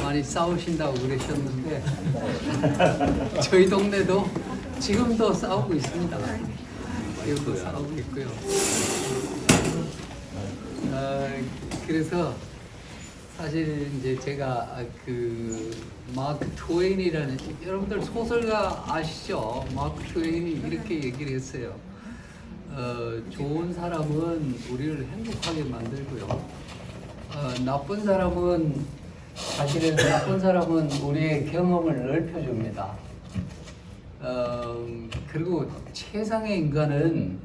많이 싸우신다고 그러셨는데 저희 동네도 지금도 싸우고 있습니다. 지금도 싸우고 있고요. 그래서 사실 이제 제가 마크 트웨인이라는, 여러분들 소설가 아시죠? 마크 트웨인이 이렇게 얘기를 했어요. 좋은 사람은 우리를 행복하게 만들고요. 나쁜 사람은 우리의 경험을 넓혀줍니다. 그리고 최상의 인간은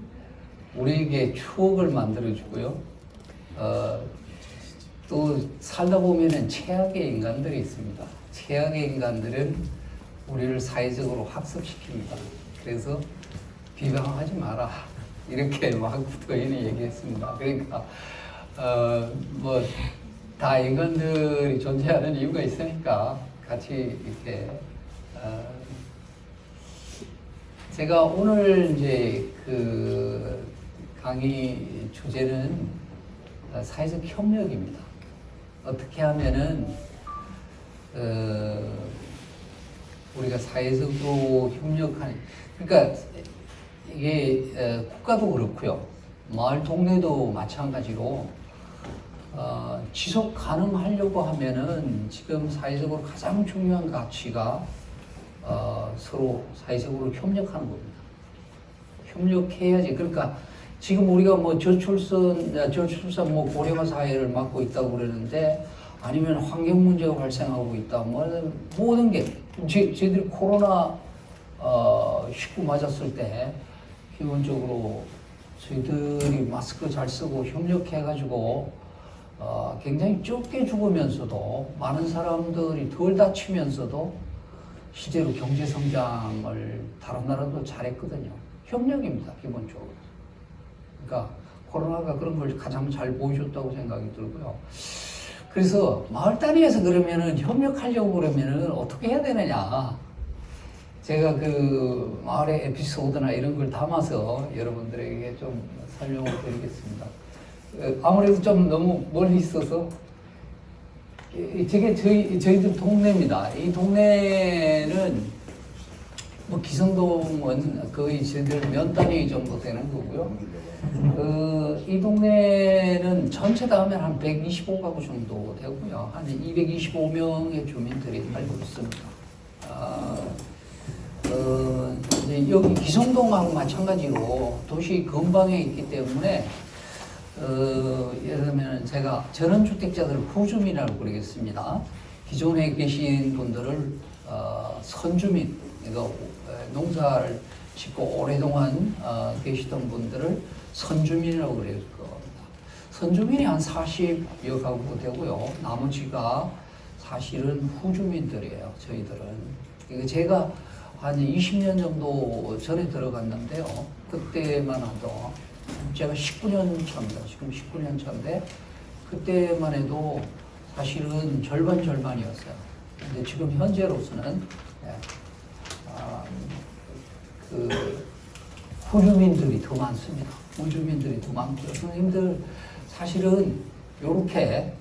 우리에게 추억을 만들어주고요. 또 살다 보면은 최악의 인간들이 있습니다. 최악의 인간들은 우리를 사회적으로 학습시킵니다. 그래서 비방하지 마라, 이렇게 마크 트웨인이 얘기했습니다. 그러니까 다 인간들이 존재하는 이유가 있으니까 같이 이렇게 제가 오늘 이제 강의 주제는 사회적 협력입니다. 어떻게 하면은 우리가 사회적으로 협력하는, 그러니까 이게 국가도 그렇고요, 마을 동네도 마찬가지로 지속 가능하려고 하면은 지금 사회적으로 가장 중요한 가치가 서로 사회적으로 협력하는 겁니다. 협력해야지. 그러니까 지금 우리가 저출산 고령화 사회를 맞고 있다고 그러는데, 아니면 환경 문제가 발생하고 있다, 모든 게 저희들이 코로나 19 맞았을 때 기본적으로 저희들이 마스크 잘 쓰고 협력해가지고 굉장히 적게 죽으면서도 많은 사람들이 덜 다치면서도 실제로 경제 성장을 다른 나라도 잘했거든요. 협력입니다, 기본적으로. 그러니까 코로나가 그런 걸 가장 잘 보여줬다고 생각이 들고요. 그래서 마을 단위에서 그러면은 협력하려고 그러면은 어떻게 해야 되느냐. 제가 마을의 에피소드나 이런 걸 담아서 여러분들에게 좀 설명을 드리겠습니다. 아무래도 좀 너무 멀리 있어서, 저게 저희들 동네입니다. 이 동네는 기성동은 거의 저희들 몇 단위 정도 되는 거고요. 이 동네는 전체 다 하면 한 125가구 정도 되고요. 한 225명의 주민들이 살고 있습니다. 이제 여기 기성동하고 마찬가지로 도시 근방에 있기 때문에 예를 들면 제가 전원주택자들 후주민이라고 그러겠습니다. 기존에 계신 분들을 선주민, 그러니까 농사를 짓고 오랫동안 계시던 분들을 선주민이라고 그럴 겁니다. 선주민이 한 40여 가구 되고요. 나머지가 사실은 후주민들이에요, 저희들은. 그러니까 제가 한 20년 정도 전에 들어갔는데요. 그때만 해도, 제가 19년 차입니다. 지금 19년 차인데, 그때만 해도 사실은 절반이었어요. 근데 지금 현재로서는 후주민들이 더 많습니다. 후주민들이 더 많고요. 선생님들 사실은 이렇게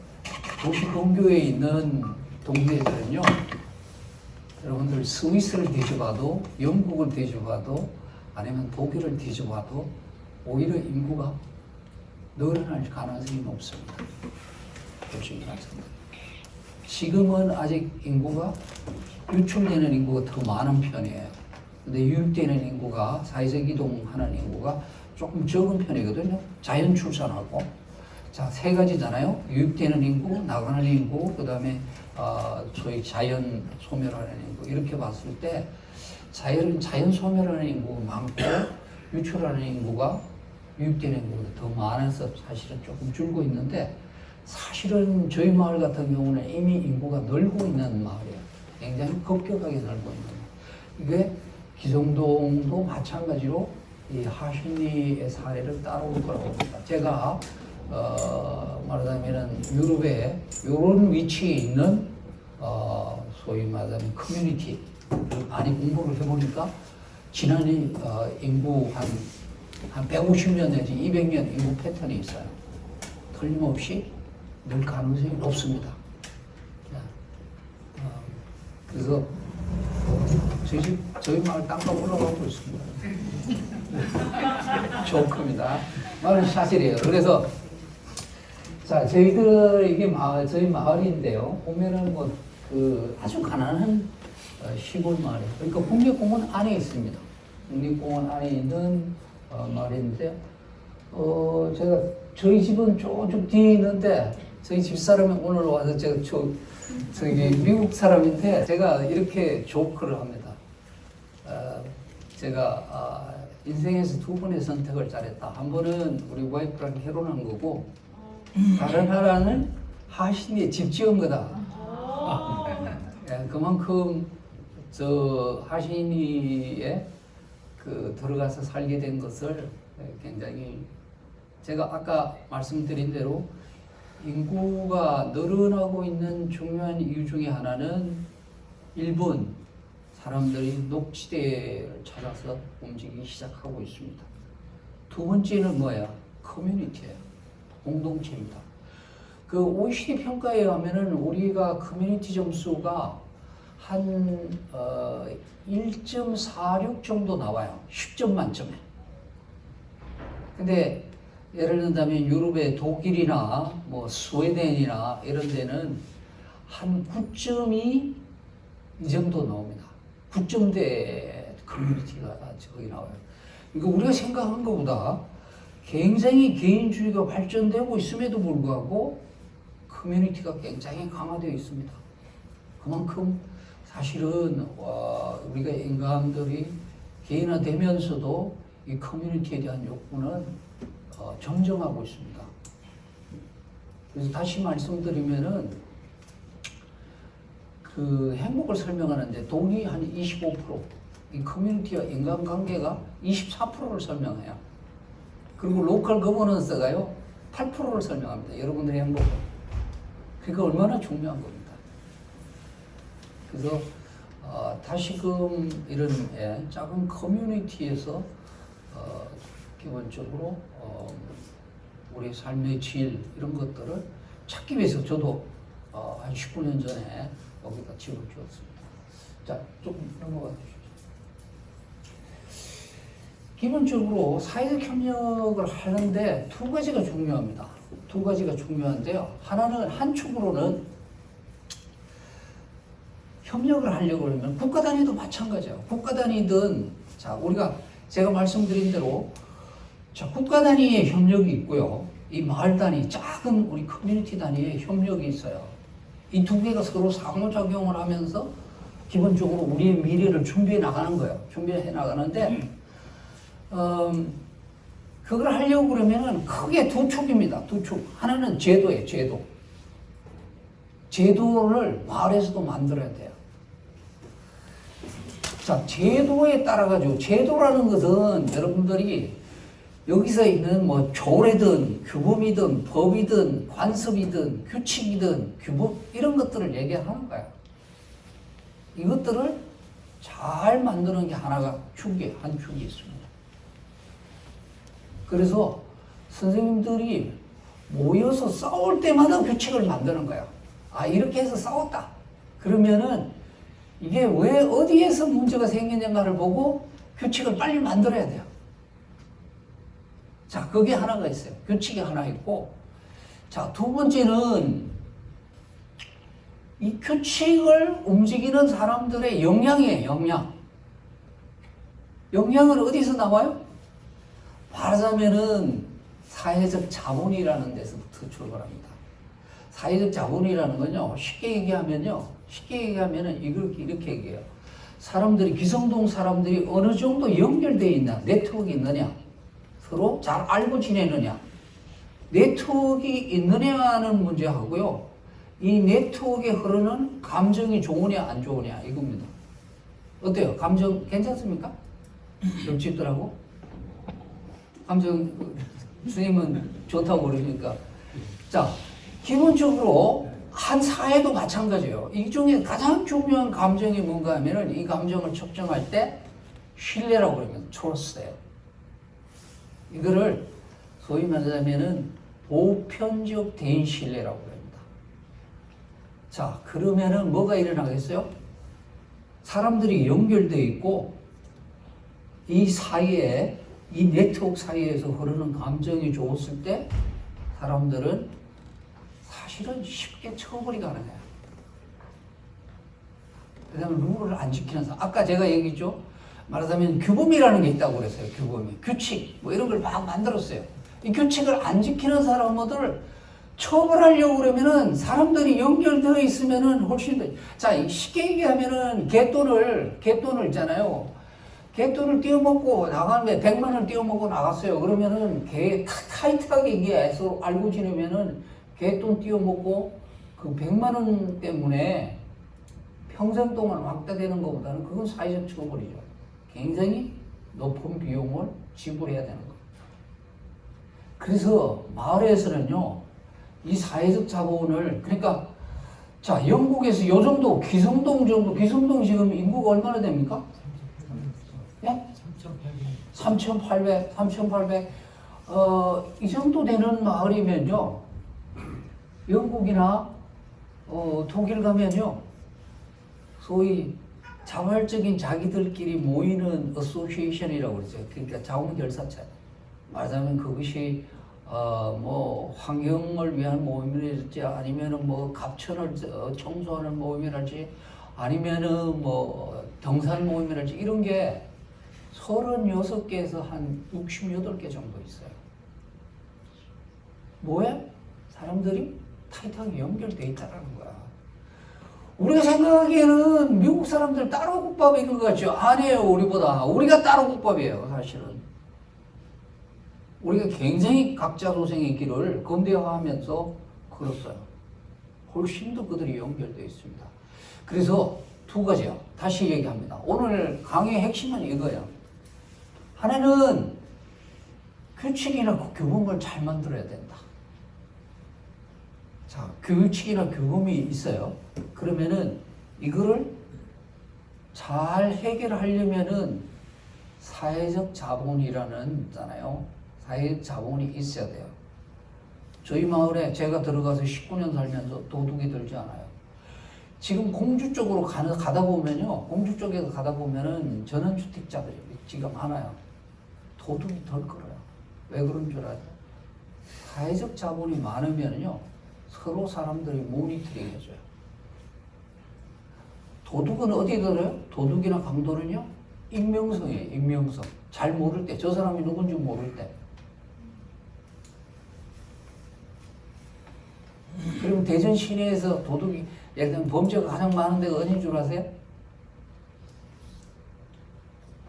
도시 근교에 있는 동네들은요, 여러분들 스위스를 뒤져봐도, 영국을 뒤져봐도, 아니면 독일을 뒤져봐도 오히려 인구가 늘어날 가능성이 높습니다. 보시기 바랍니다. 지금은 아직 유출되는 인구가 더 많은 편이에요. 근데 유입되는 인구가, 사회적 이동하는 인구가 조금 적은 편이거든요. 자연 출산하고. 자, 세 가지잖아요. 유입되는 인구, 나가는 인구, 그 다음에 소위 자연 소멸하는 인구. 이렇게 봤을 때 자연 소멸하는 인구가 많고, 유출하는 인구가, 유입되는 인구가 더 많아서 사실은 조금 줄고 있는데, 사실은 저희 마을 같은 경우는 이미 인구가 늘고 있는 마을이에요. 굉장히 급격하게 늘고 있는. 이게 기성동도 마찬가지로 이 하심리의 사례를 따라올 거라고 봅니다. 제가 말하자면은 유럽에 이런 위치에 있는 소위 말하자면 커뮤니티 많이 공부를 해보니까 지난해 인구 한 150년 내지 200년 인구 패턴이 있어요. 틀림없이 늘 가능성이 높습니다. 그래서 저희 마을 땅값 올라가고 있습니다. 조금입니다. 말은 사실이에요. 그래서 자, 저희들 이게 저희 마을인데요. 보면은 뭐 그 아주 가난한 시골 마을이에요. 그러니까 국립공원 안에 있습니다. 국립공원 안에 있는 마을인데, 제가 저희 집은 저쪽 뒤에 있는데 저희 집사람이 오늘 와서 저기 미국 사람인데 제가 이렇게 조크를 합니다. 제가 인생에서 두 번의 선택을 잘했다. 한 번은 우리 와이프랑 결혼한 거고, 다른 하나는 하신이에 집 지은 거다. 예, 그만큼 저 하신이에 들어가서 살게 된 것을 굉장히, 제가 아까 말씀드린 대로 인구가 늘어나고 있는 중요한 이유 중에 하나는 일본 사람들이 녹지대를 찾아서 움직이기 시작하고 있습니다. 두 번째는 뭐야? 커뮤니티예요. 공동체입니다. 그 OECD 평가에 의하면은 우리가 커뮤니티 점수가 한 1.46 정도 나와요. 10점 만점에. 근데 예를 든다면 유럽의 독일이나 뭐 스웨덴이나 이런 데는 한 9점이 이 정도 나옵니다. 9점대 커뮤니티가 거기 나와요. 그러니까 우리가 생각한 것보다 굉장히 개인주의가 발전되고 있음에도 불구하고 커뮤니티가 굉장히 강화되어 있습니다. 그만큼 사실은 우리가 인간들이 개인화되면서도 이 커뮤니티에 대한 욕구는 정정하고 있습니다. 그래서 다시 말씀드리면은 그 행복을 설명하는데 돈이 한 25%, 이 커뮤니티와 인간관계가 24%를 설명해요. 그리고 로컬 거버넌스가요 8%를 설명합니다. 여러분들의 행복을. 그러니까 얼마나 중요한 겁니다. 그래서 다시금 이런 작은 커뮤니티에서 기본적으로 우리 삶의 질 이런 것들을 찾기 위해서 저도 한 19년 전에 여기다 집을 지었습니다. 자, 조금 넘어가 주시죠. 기본적으로 사회적 협력을 하는데 두 가지가 중요합니다. 두 가지가 중요한데요. 하나는 한쪽으로는 협력을 하려고 하면 국가 단위도 마찬가지예요. 국가 단위든 자 우리가 제가 말씀드린 대로 자 국가 단위의 협력이 있고요. 이 마을 단위 작은 우리 커뮤니티 단위의 협력이 있어요. 이 두 개가 서로 상호작용을 하면서 기본적으로 우리의 미래를 준비해 나가는 거예요. 준비해 나가는데 그걸 하려고 그러면은 크게 두 축입니다. 두 축. 하나는 제도예요. 제도. 제도를 마을에서도 만들어야 돼요. 자, 제도에 따라가지고 제도라는 것은 여러분들이 여기서 있는 뭐 조례든 규범이든 법이든 관습이든 규칙이든 규범 이런 것들을 얘기하는 거야. 이것들을 잘 만드는 게 하나가 한 축이 있습니다. 그래서 선생님들이 모여서 싸울 때마다 규칙을 만드는 거야. 아, 이렇게 해서 싸웠다. 그러면은 이게 왜 어디에서 문제가 생기는가를 보고 규칙을 빨리 만들어야 돼요. 자, 그게 하나가 있어요. 규칙이 하나 있고, 자, 두 번째는 이 규칙을 움직이는 사람들의 역량이에요, 역량. 역량은 어디서 나와요? 말하자면은 사회적 자본이라는 데서부터 출발합니다. 사회적 자본이라는 건요, 쉽게 얘기하면은 이렇게 얘기해요. 사람들이, 기성동 사람들이 어느 정도 연결되어 있나, 네트워크가 있느냐, 서로 잘 알고 지내느냐, 네트워크가 있느냐는 문제하고요, 이 네트워크에 흐르는 감정이 좋으냐, 안 좋으냐, 이겁니다. 어때요? 감정 괜찮습니까? 옆집들하고? 감정, 스님은 좋다고 그러니까. 자, 기본적으로 한 사회도 마찬가지예요. 이 중에 가장 중요한 감정이 뭔가 하면은 이 감정을 측정할 때 신뢰라고 그러면 trust예요. 이거를 소위 말하자면은 보편적 대인 신뢰라고 합니다. 자, 그러면은 뭐가 일어나겠어요? 사람들이 연결되어 있고 이 사이에 이 네트워크 사이에서 흐르는 감정이 좋았을 때 사람들은 사실은 쉽게 처벌이 가능해요. 그다음에 룰을 안 지키는 사람. 아까 제가 얘기했죠. 말하자면 규범이라는 게 있다고 그랬어요. 규범이. 규칙. 뭐 이런 걸 막 만들었어요. 이 규칙을 안 지키는 사람들을 처벌하려고 그러면은 사람들이 연결되어 있으면은 훨씬 더. 자, 쉽게 얘기하면은 개돈을 있잖아요. 개돈을 띄워먹고 나가는데 100만 원 띄워먹고 나갔어요. 그러면은 타이트하게 얘기해서 알고 지내면은 개돈 띄워먹고 그 100만 원 때문에 평생 동안 왕따되는 것보다는 그건 사회적 처벌이죠. 굉장히 높은 비용을 지불해야 되는 거예요. 그래서 마을에서는요, 이 사회적 자본을, 그러니까, 자, 영국에서 요 정도, 기성동 지금 인구가 얼마나 됩니까? 예? 3,800. 이 정도 되는 마을이면요, 영국이나, 독일 가면요, 소위 자발적인 자기들끼리 모이는 어소시에이션이라고 그러죠. 그러니까 자원결사체. 말하자면 그것이 뭐 환경을 위한 모임이랄지 아니면은 뭐 갑천을 청소하는 모임이랄지 아니면은 뭐 등산 모임이랄지 이런 게 36개에서 한 68개 정도 있어요. 뭐에? 사람들이 타이트하게 연결되어 있다는 거야. 우리가 생각하기에는 미국 사람들 따로국밥인 것 같죠? 아니에요, 우리보다. 우리가 따로국밥이에요, 사실은. 우리가 굉장히 각자 소생의 길을 근대화하면서 걸었어요. 훨씬 더 그들이 연결되어 있습니다. 그래서 두 가지요. 다시 얘기합니다. 오늘 강의의 핵심은 이거예요. 하나는 규칙이나 규범을 잘 만들어야 된다. 자, 규칙이나 규범이 있어요. 그러면은 이거를 잘 해결하려면은 사회적 자본이라는 있잖아요. 사회적 자본이 있어야 돼요. 저희 마을에 제가 들어가서 19년 살면서 도둑이 들지 않아요. 지금 공주 쪽으로 가다 보면요. 공주 쪽에서 가다 보면은 전원주택자들이 지금 많아요. 도둑이 덜 걸어요. 왜 그런 줄 아세요? 사회적 자본이 많으면요. 서로 사람들이 모니터링 해줘요. 도둑은 어디 들어요? 도둑이나 강도는요? 익명성이에요. 익명성. 잘 모를 때. 저 사람이 누군지 모를 때. 그리고 대전 시내에서 도둑이, 예를 들면 범죄가 가장 많은 데가 어딘 줄 아세요?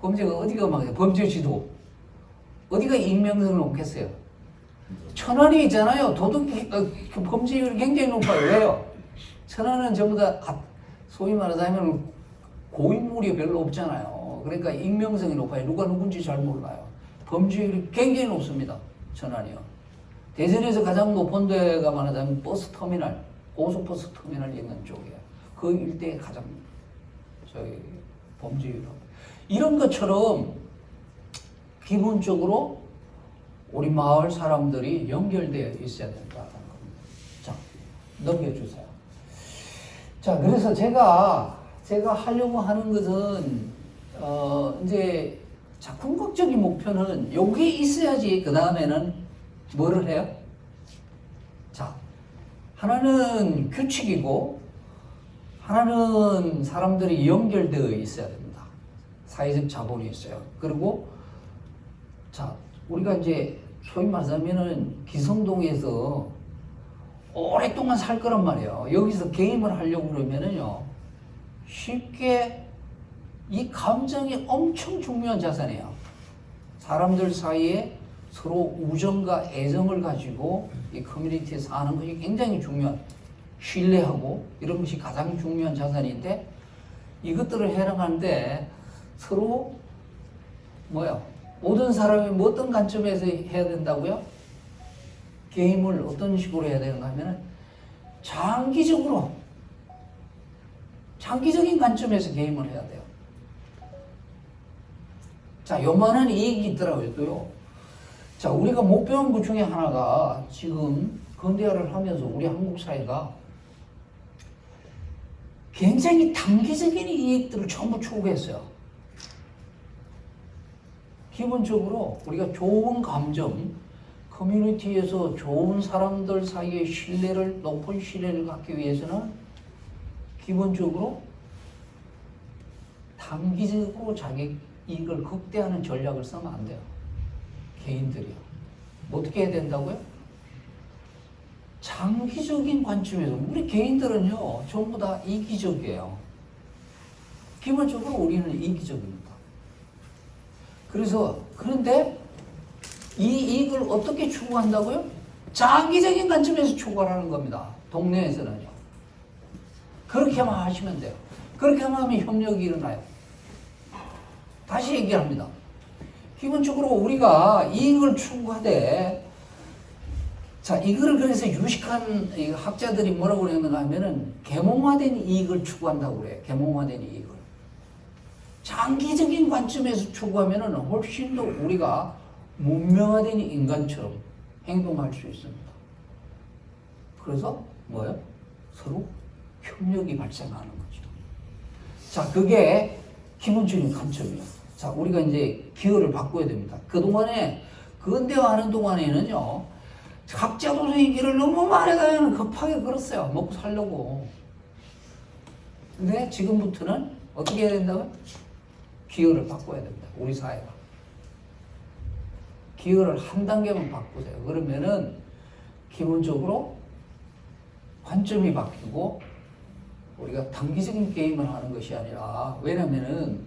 범죄가 어디가 많아요? 범죄 지도. 어디가 익명성을 놓겠어요? 천안이 있잖아요. 범죄율이 굉장히 높아요. 왜요? 천안은 전부 다 소위 말하자면 고인물이 별로 없잖아요. 그러니까 익명성이 높아요. 누가 누군지 잘 몰라요. 범죄율이 굉장히 높습니다. 천안이요. 대전에서 가장 높은 데가 말하자면 버스터미널, 고속버스 터미널 있는 쪽이에요. 그 일대에 가장 범죄율이 이런 것처럼 기본적으로 우리 마을 사람들이 연결되어 있어야 된다는 겁니다. 자, 넘겨주세요. 자, 그래서 제가 하려고 하는 것은, 이제, 자, 궁극적인 목표는 여기에 있어야지, 그 다음에는 뭐를 해요? 자, 하나는 규칙이고, 하나는 사람들이 연결되어 있어야 됩니다. 사회적 자본이 있어요. 그리고, 자, 우리가 이제 소위 말하자면은 기성동에서 오랫동안 살 거란 말이에요. 여기서 게임을 하려고 그러면은요, 쉽게 이 감정이 엄청 중요한 자산이에요. 사람들 사이에 서로 우정과 애정을 가지고 이 커뮤니티에 사는 것이 굉장히 중요한, 신뢰하고 이런 것이 가장 중요한 자산인데, 이것들을 해나가는데 서로 모든 사람이 뭐 어떤 관점에서 해야 된다고요? 게임을 어떤 식으로 해야 되는가 하면 장기적인 관점에서 게임을 해야 돼요. 자, 요만한 이익이 있더라고요, 또요. 자, 우리가 못 배운 것 중에 하나가 지금 근대화를 하면서 우리 한국 사회가 굉장히 단기적인 이익들을 전부 추구했어요. 기본적으로 우리가 좋은 감정, 커뮤니티에서 좋은 사람들 사이의 신뢰를, 높은 신뢰를 갖기 위해서는 기본적으로 단기적으로 자기 이익을 극대화하는 전략을 쓰면 안 돼요. 개인들이요. 어떻게 해야 된다고요? 장기적인 관점에서. 우리 개인들은요, 전부 다 이기적이에요. 기본적으로 우리는 이기적입니다. 그런데 이 이익을 어떻게 추구한다고요? 장기적인 관점에서 추구하라는 겁니다. 동네에서는요. 그렇게만 하시면 돼요. 그렇게만 하면 협력이 일어나요. 다시 얘기합니다. 기본적으로 우리가 이익을 추구하되, 자, 이거를 그래서 유식한 학자들이 뭐라고 그러는가 하면은 계몽화된 이익을 추구한다고 그래요. 계몽화된 이익을. 장기적인 관점에서 추구하면은 훨씬 더 우리가 문명화된 인간처럼 행동할 수 있습니다. 그래서 뭐예요? 서로 협력이 발생하는 거죠. 자, 그게 기본적인 관점이에요. 자, 우리가 이제 기여를 바꿔야 됩니다. 그동안에, 근대화하는 동안에는요, 각자 도생의 길을 너무 많이 가면 급하게 걸었어요. 먹고 살려고. 근데 지금부터는 어떻게 해야 된다고요? 기여를 바꿔야 됩니다. 우리 사회가. 기여를 한 단계만 바꾸세요. 그러면은 기본적으로 관점이 바뀌고 우리가 단기적인 게임을 하는 것이 아니라, 왜냐면은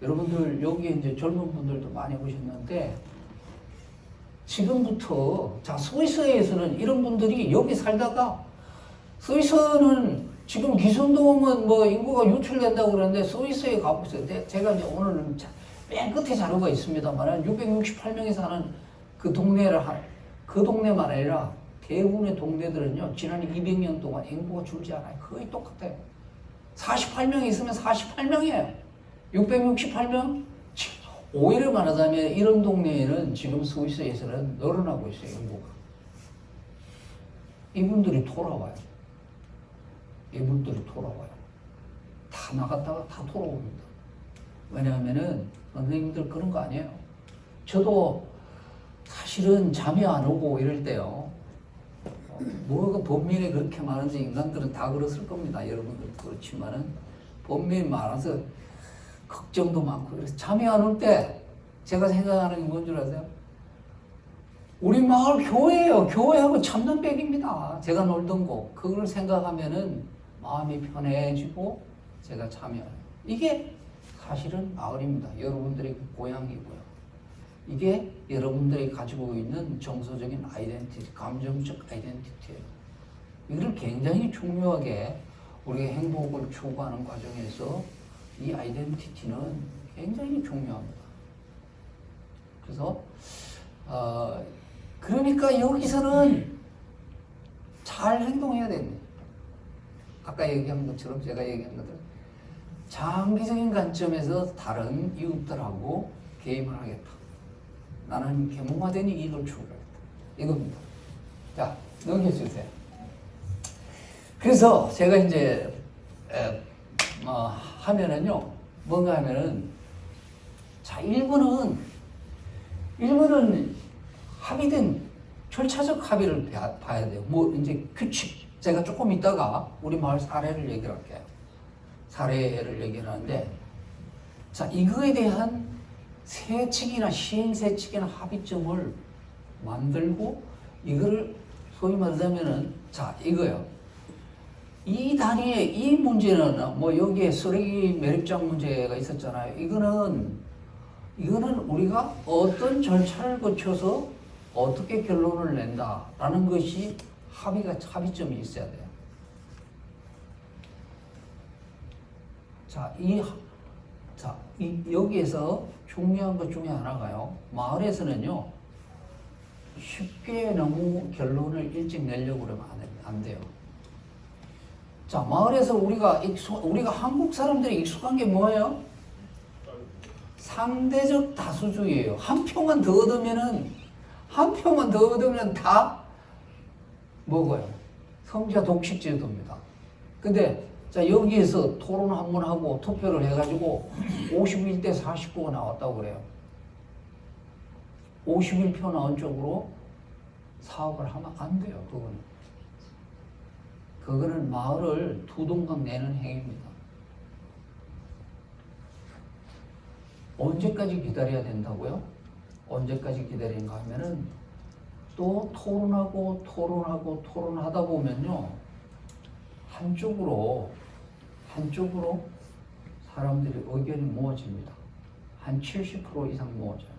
여러분들 여기 이제 젊은 분들도 많이 오셨는데, 지금부터, 자, 스위스에서는 이런 분들이 여기 살다가, 스위스는 지금 기선동은 뭐 인구가 유출된다고 그러는데 스위스에 가보세요. 제가 이제 오늘은 맨 끝에 자료가 있습니다만 668명이 사는 그 그 동네만 아니라 대부분의 동네들은요, 지난 200년 동안 인구가 줄지 않아요. 거의 똑같아요. 48명이 있으면 48명이에요. 668명? 오히려 말하자면 이런 동네에는 지금 스위스에서는 늘어나고 있어요, 인구가. 이분들이 돌아와요. 이분들이 돌아와요. 다 나갔다가 다 돌아옵니다. 왜냐하면은 선생님들 그런 거 아니에요. 저도 사실은 잠이 안 오고 이럴 때요. 뭐가 범민이 그렇게 많은지 인간들은 다 그랬을 겁니다. 여러분들 그렇지만은 범민이 많아서 걱정도 많고 그래서 잠이 안 올 때 제가 생각하는 게 뭔 줄 아세요? 우리 마을 교회예요. 교회하고 참남백입니다. 제가 놀던 곳. 그걸 생각하면은 마음이 편해지고 제가 잠이 안 와요. 이게 사실은 마을입니다. 여러분들의 고향이고요. 이게 여러분들이 가지고 있는 정서적인 아이덴티티, 감정적 아이덴티티예요. 이걸 굉장히 중요하게 우리가 행복을 추구하는 과정에서 이 아이덴티티는 굉장히 중요합니다. 그래서 그러니까 여기서는 잘 행동해야 됩니다. 아까 얘기한 것처럼 제가 얘기한 것처럼 장기적인 관점에서 다른 이웃들하고 게임을 하겠다. 나는 계몽화된 이익을 추구하겠다. 이겁니다. 자, 넘겨주세요. 그래서 제가 이제 하면은요, 뭔가 하면은, 자, 1번은 합의된 절차적 합의를 봐야 돼요. 뭐, 이제 규칙. 제가 조금 있다가 우리 마을 사례를 얘기를 할게요. 사례를 얘기를 하는데, 자, 이거에 대한 세칙이나 시행세칙이나 합의점을 만들고, 이거를 소위 말하자면은, 자, 이거요. 이 단위에 이 문제는 뭐 여기에 쓰레기 매립장 문제가 있었잖아요. 이거는 우리가 어떤 절차를 거쳐서 어떻게 결론을 낸다라는 것이 합의점이 있어야 돼요. 여기에서 중요한 것 중에 하나가요. 마을에서는요, 쉽게 너무 결론을 일찍 내려고 그러면 안 돼요. 자, 마을에서 우리가 한국 사람들이 익숙한 게 뭐예요? 상대적 다수주의예요. 한 표만 더 얻으면 다 먹어요. 성자 독식 제도입니다. 근데 자, 여기에서 토론 한 번 하고 투표를 해가지고 51대 49가 나왔다고 그래요. 51표 나온 쪽으로 사업을 하면 안 돼요, 그거는 마을을 두동강 내는 행위입니다. 언제까지 기다려야 된다고요? 언제까지 기다리는가 하면은 또 토론하다 보면요, 한쪽으로 사람들이 의견이 모아집니다. 한 70% 이상 모아져요.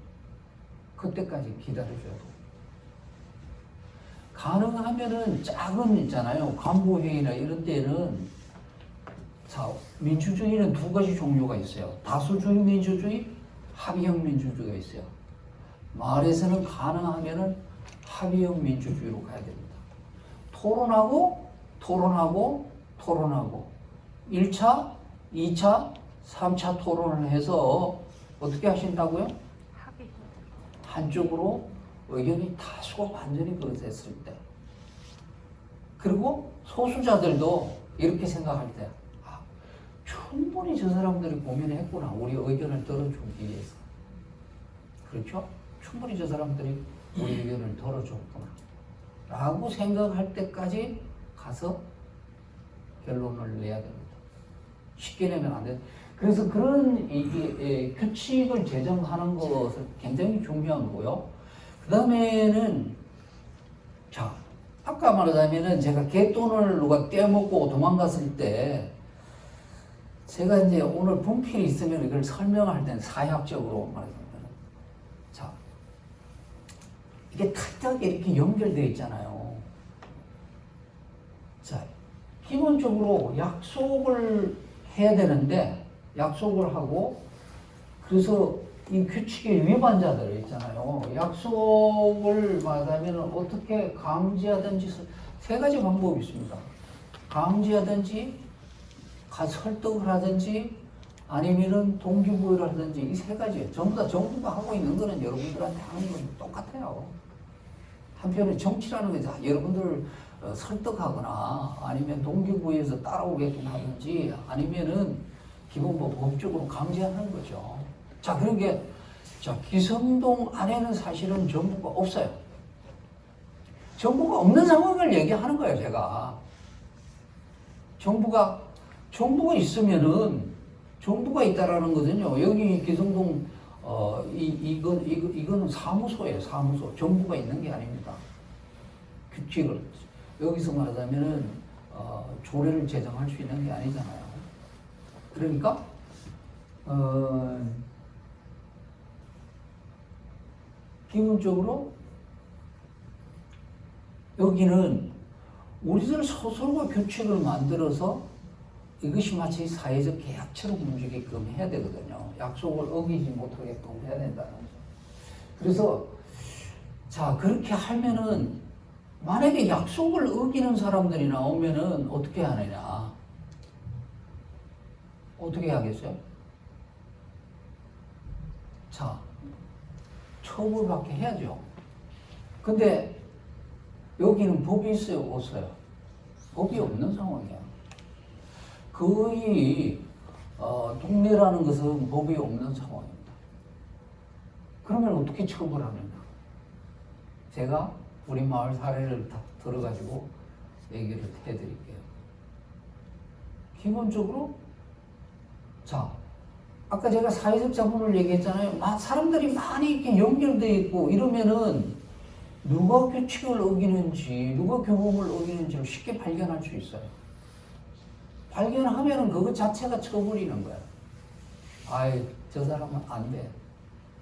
그때까지 기다려줘야 돼요. 가능하면은 작은 있잖아요. 간부회의나 이런 데는, 자, 민주주의는 두 가지 종류가 있어요. 다수주의 민주주의, 합의형 민주주의가 있어요. 마을에서는 가능하면은 합의형 민주주의로 가야 됩니다. 토론하고 1차, 2차, 3차 토론을 해서 어떻게 하신다고요? 합의. 한쪽으로 의견이 다수가 완전히 그랬을 때, 그리고 소수자들도 이렇게 생각할 때, 아, 충분히 저 사람들이 고민했구나, 우리 의견을 들어주기 위해서. 그렇죠? 충분히 저 사람들이 우리 의견을 들어줬구나 라고 생각할 때까지 가서 결론을 내야 됩니다. 쉽게 내면 안 돼요. 그래서 그런 규칙을 제정하는 것은 굉장히 중요한 거고요. 그 다음에는, 자, 아까 말하자면은 제가 갯돈을 누가 떼먹고 도망갔을 때, 제가 이제 오늘 분필이 있으면 이걸 설명할 때는 사회학적으로 말하자면, 자, 이게 탁탁 이렇게 연결되어 있잖아요. 자, 기본적으로 약속을 해야 되는데, 약속을 하고, 그래서 이 규칙의 위반자들 있잖아요. 약속을 말하면 어떻게 강제하든지 세 가지 방법이 있습니다. 강제하든지, 설득을 하든지, 아니면은 동기부여를 하든지, 이 세 가지. 전부 다 정부가 하고 있는 거는 여러분들한테 하는 건 똑같아요. 한편에 정치라는 게 여러분들을 설득하거나 아니면 동기부여해서 따라오게끔 하든지 아니면은 기본 법적으로 강제하는 거죠. 자, 그런 게, 자, 기성동 안에는 사실은 정부가 없어요. 정부가 없는 상황을 얘기하는 거예요, 제가. 정부가 있으면은, 정부가 있다라는 거는요, 여기 기성동, 이거는 사무소예요, 사무소. 정부가 있는 게 아닙니다. 규칙을. 여기서 말하자면은, 조례를 제정할 수 있는 게 아니잖아요. 그러니까, 기본적으로 여기는 우리들 스스로가 규칙을 만들어서 이것이 마치 사회적 계약처럼 움직이게끔 해야 되거든요. 약속을 어기지 못하게끔 해야 된다는 거죠. 그래서 자, 그렇게 하면은 만약에 약속을 어기는 사람들이 나오면은 어떻게 하느냐? 어떻게 하겠어요? 자, 처벌받게 해야죠. 근데 여기는 법이 있어요, 없어요? 법이 없는 상황이야. 거의 동네라는 것은 법이 없는 상황입니다. 그러면 어떻게 처벌하느냐? 제가 우리 마을 사례를 다 들어가지고 얘기를 해드릴게요. 기본적으로, 자, 아까 제가 사회적 자본을 얘기했잖아요. 사람들이 많이 이렇게 연결되어 있고 이러면은 누가 규칙을 어기는지, 누가 규범을 어기는지를 쉽게 발견할 수 있어요. 발견하면은 그것 자체가 처벌이는 거야. 아이, 저 사람은 안 돼.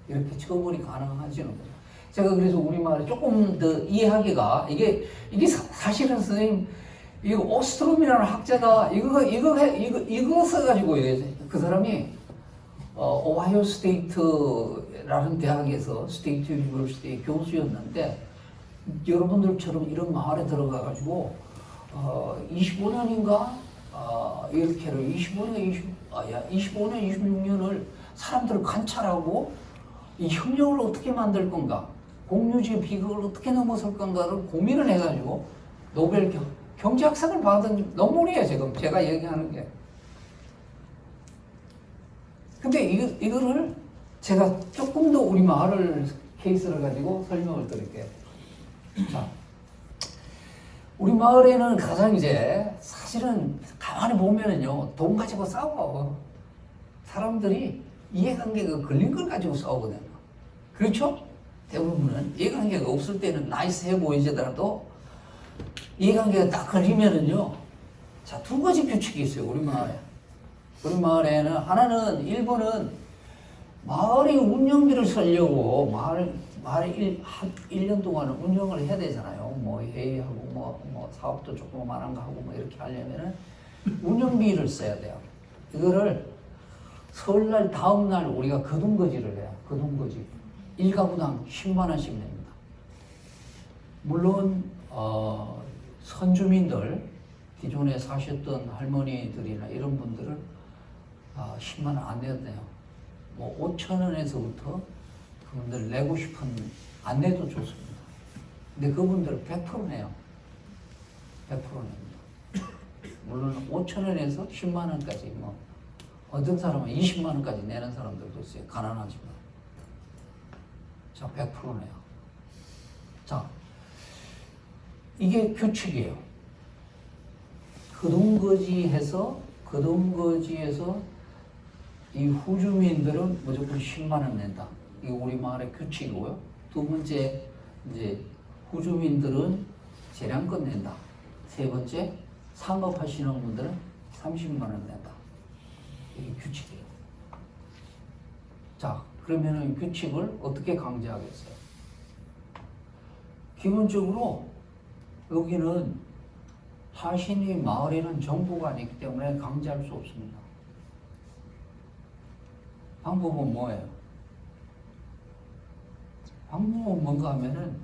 이렇게 처벌이 가능하지는 거죠. 제가 그래서 우리 말에 조금 더 이해하기가, 이게 사실은 선생님, 이거 오스트롬이라는 학자가 이거 써가지고 그 사람이 오하이오 스테이트라는 대학에서 스테이트 유니버시티 교수였는데 여러분들처럼 이런 마을에 들어가가지고 25년인가 이렇게를 25년, 26년을 사람들을 관찰하고 이 협력을 어떻게 만들 건가, 공유주의 비극을 어떻게 넘어설 건가를 고민을 해가지고 노벨 경제학상을 받은 논문이에요, 지금 제가 얘기하는 게. 근데 이거를 제가 조금 더 우리 마을 케이스를 가지고 설명을 드릴게요. 자, 우리 마을에는 가장 이제 사실은 가만히 보면은요, 돈 가지고 싸워. 사람들이 이해관계가 걸린 걸 가지고 싸우거든요. 그렇죠? 대부분은 이해관계가 없을 때는 나이스해 보이지더라도 이해관계가 딱 걸리면은요, 자, 두 가지 규칙이 있어요, 우리 마을에. 우리 마을에는 하나는, 일본은 마을의 운영비를 쓰려고 마을에 한 1년 동안은 운영을 해야 되잖아요. 뭐 회의하고 뭐 사업도 조그만한 거 하고 뭐 이렇게 하려면은 운영비를 써야 돼요. 이거를 설날 다음날 우리가 거둔거지를 해요. 거둔거지. 1가구당 10만 원씩 냅니다. 물론 선주민들, 기존에 사셨던 할머니들이나 이런 분들은 10만 원 안 내도 돼요. 뭐 5천 원에서부터 그분들 내고 싶은, 안 내도 좋습니다. 근데 그분들은 100% 내요. 100% 냅니다. 물론 5천 원에서 10만 원까지, 뭐 어떤 사람은 20만 원까지 내는 사람들도 있어요. 가난하지만. 자, 100% 내요. 자, 이게 규칙이에요. 거둔거지에서 이 후주민들은 무조건 10만 원 낸다. 이게 우리 마을의 규칙이고요. 두 번째, 이제 후주민들은 재량껏 낸다. 세 번째, 상업하시는 분들은 30만 원 낸다. 이게 규칙이에요. 자, 그러면 규칙을 어떻게 강제하겠어요? 기본적으로 여기는 자신이 마을에는 정부가 아니기 때문에 강제할 수 없습니다. 방법은 뭐예요? 방법은 뭔가 하면은,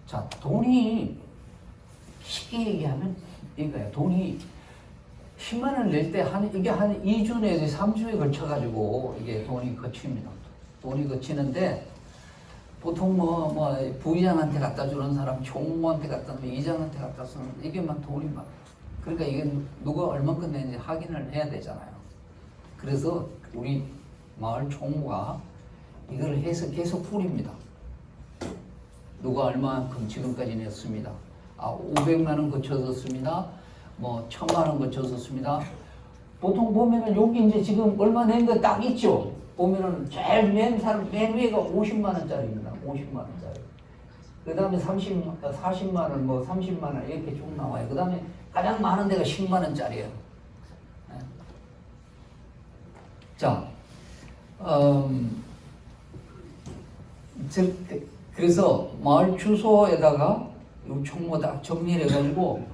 자, 돈이 쉽게 얘기하면 이거예요. 돈이 10만 원 낼 때 이게 한 2주 내지 3주에 걸쳐가지고 이게 돈이 거칩니다. 돈이 거치는데, 보통 뭐 부의장한테 갖다 주는 사람, 총무한테 갖다 주면 이장한테 갖다 주면 이게만 돈이 막, 그러니까 이게 누가 얼마큼 내는지 확인을 해야 되잖아요. 그래서 우리 마을 총무가 이걸 해서 계속 풀입니다. 누가 얼마만큼 지금까지 냈습니다. 500만 원 거쳐졌습니다. 뭐 1000만 원 거쳐졌습니다. 보통 보면은 여기 이제 지금 얼마 낸 거 딱 있죠. 보면은 제일 맨 사람 맨 위가 50만 원짜리입니다. 50만 원짜리. 그 다음에 40만 원, 뭐 30만 원 이렇게 쭉 나와요. 그 다음에 가장 많은 데가 10만 원짜리예요. 자, 그래서 마을 주소에다가 이 총무 다 정리를 해가지고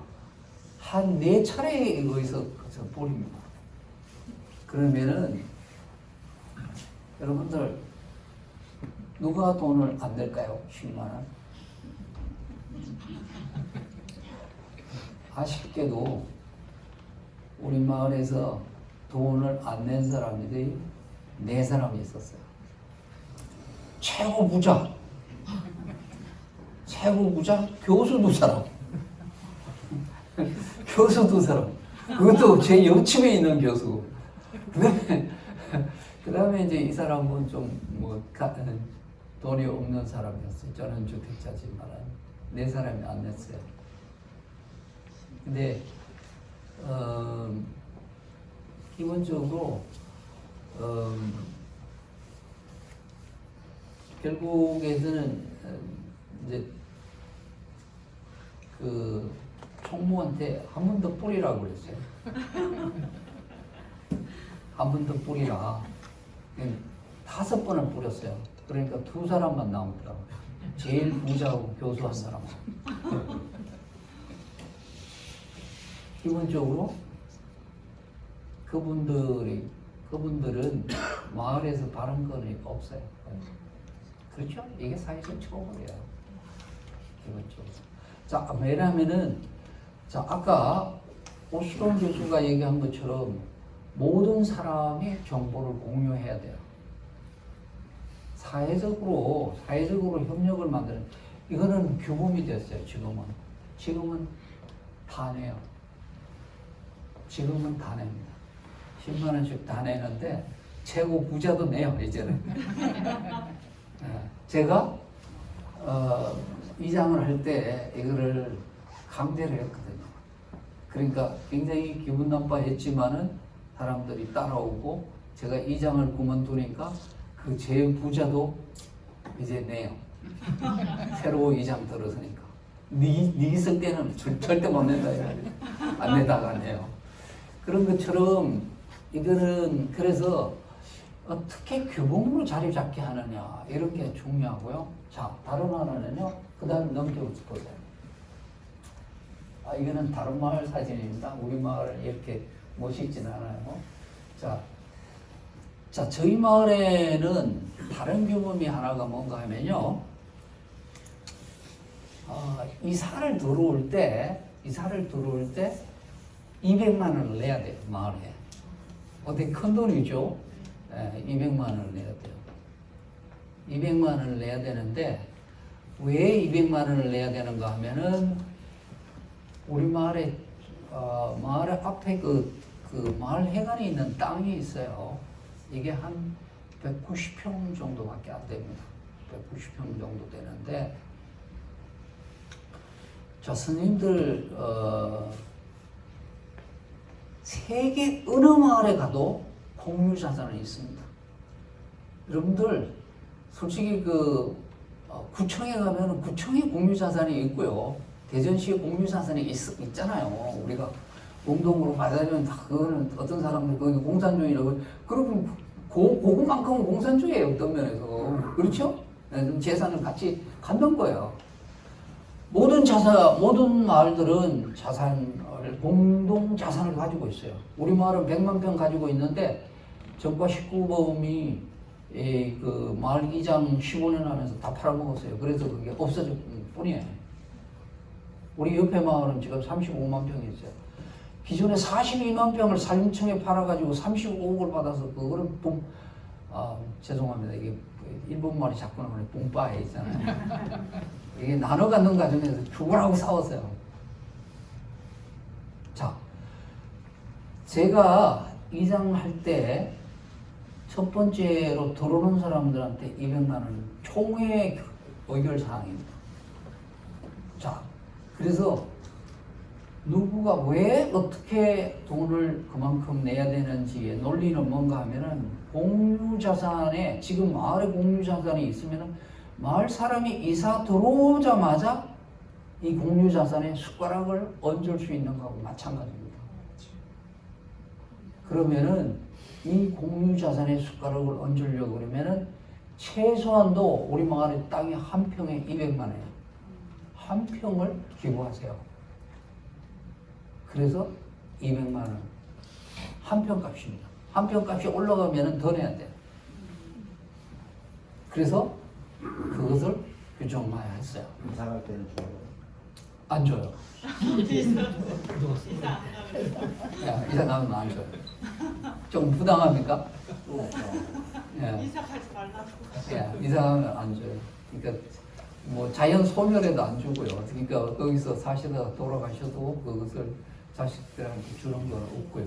한 4차례에 의해서 뿌립니다. 그러면은 여러분들 누가 돈을 안 낼까요? 10만 원? 아쉽게도 우리 마을에서 돈을 안 낸 사람들이 4사람이 있었어요. 최고 부자 교수 2사람. 교수 2사람. 그것도 제 옆집에 있는 교수. 그 다음에 이제 이 사람은 좀 돈이 없는 사람이었어요. 저는 주택자지만 4사람이 안 냈어요. 근데 기본적으로 결국에서는 이제 그 총무한테 한 번 더 뿌리라고 그랬어요. 한 번 더 뿌리라. 5번을 뿌렸어요. 그러니까 2사람만 남았더라고요. 제일 부자하고 교수 한 사람. 기본적으로 그분들은 마을에서 발언권이 없어요. 그렇죠? 이게 사회적 처벌이에요. 기본적으로. 자, 왜냐면은, 자, 아까 오스론 교수가 얘기한 것처럼 모든 사람이 정보를 공유해야 돼요. 사회적으로 협력을 만드는, 이거는 규범이 됐어요, 지금은. 다 내요. 지금은 다 냅니다. 10만 원씩 다 내는데 최고 부자도 내요 이제는. 제가 이장을 할 때 이거를 강제를 했거든요. 그러니까 굉장히 기분 나빠했지만은 사람들이 따라오고 제가 이장을 그만두니까 그 제 부자도 이제 내요. 새로 이장 들어서니까. 네 있을 때는 절대 못 낸다. 안 내다가 안 내요. 그런 것처럼 이거는 그래서 어떻게 규범으로 자리 잡게 하느냐 이런 게 중요하고요. 자, 다른 하나는요. 그 다음 넘겨보세요. 이거는 다른 마을 사진입니다. 우리 마을 이렇게 멋있진 않아요. 자, 저희 마을에는 다른 경험이 하나가 뭔가 하면요. 이사를 들어올 때 200만 원을 내야 돼요, 마을에. 되게 큰 돈이죠. 200만 원을 내야 돼요. 200만 원을 내야 되는데, 왜 200만 원을 내야 되는가 하면은, 우리 마을에, 마을 앞에 그 마을 해관에 있는 땅이 있어요. 이게 한 190평 정도밖에 안 됩니다. 190평 정도 되는데, 자, 스님들, 세계 어느 마을에 가도 공유자산은 있습니다. 여러분들, 솔직히 구청에 가면 구청에 공유자산이 있고요. 대전시에 공유자산이 있잖아요. 우리가 공동으로 받아들이면 다 그거는 어떤 사람들 거기 공산주의라고, 그러면 그것만큼은 공산주의예요. 어떤 면에서. 그렇죠? 재산을 같이 갖는 거예요. 모든 마을들은 공동 자산을 가지고 있어요. 우리 마을은 100만 평 가지고 있는데, 정과 19범이 그 마을 이장 15년 하면서 다 팔아먹었어요. 그래서 그게 없어질 뿐이에요. 우리 옆에 마을은 지금 35만 평이 있어요. 기존에 42만 평을 산림청에 팔아가지고 35억을 받아서 그거를 죄송합니다. 이게 일본 말이 자꾸 나오네. 뽕빠에 있잖아요. 이게 나눠 갖는 과정에서 죽으라고 싸웠어요. 자, 제가 이장할 때 첫 번째로 들어오는 사람들한테 200만 원 총회 의결 사항입니다. 자, 그래서 누구가 왜 어떻게 돈을 그만큼 내야 되는지의 논리는 뭔가 하면은 공유자산에 지금 마을에 공유자산이 있으면은 마을 사람이 이사 들어오자마자 이 공유자산에 숟가락을 얹을 수 있는 거하고 마찬가지입니다. 그러면은 이 공유자산에 숟가락을 얹으려고 그러면은 최소한도 우리 마을의 땅이 한 평에 200만 원이에요. 한 평을 기부하세요. 그래서 200만 원. 한 평 값입니다. 한 평 값이 올라가면은 더 내야 돼요. 그래서 그것을 규정해야 했어요. 이사 갈 때는 줘요? 안 줘요. 이사 가면 안 줘요. 좀 부당합니까? 이사 가지 말라고. 이사 가면 안 줘요. 그러니까 뭐 자연 소멸에도 안 주고요. 그러니까 거기서 사시다가 돌아가셔도 그것을 자식들한테 주는 건 없고요.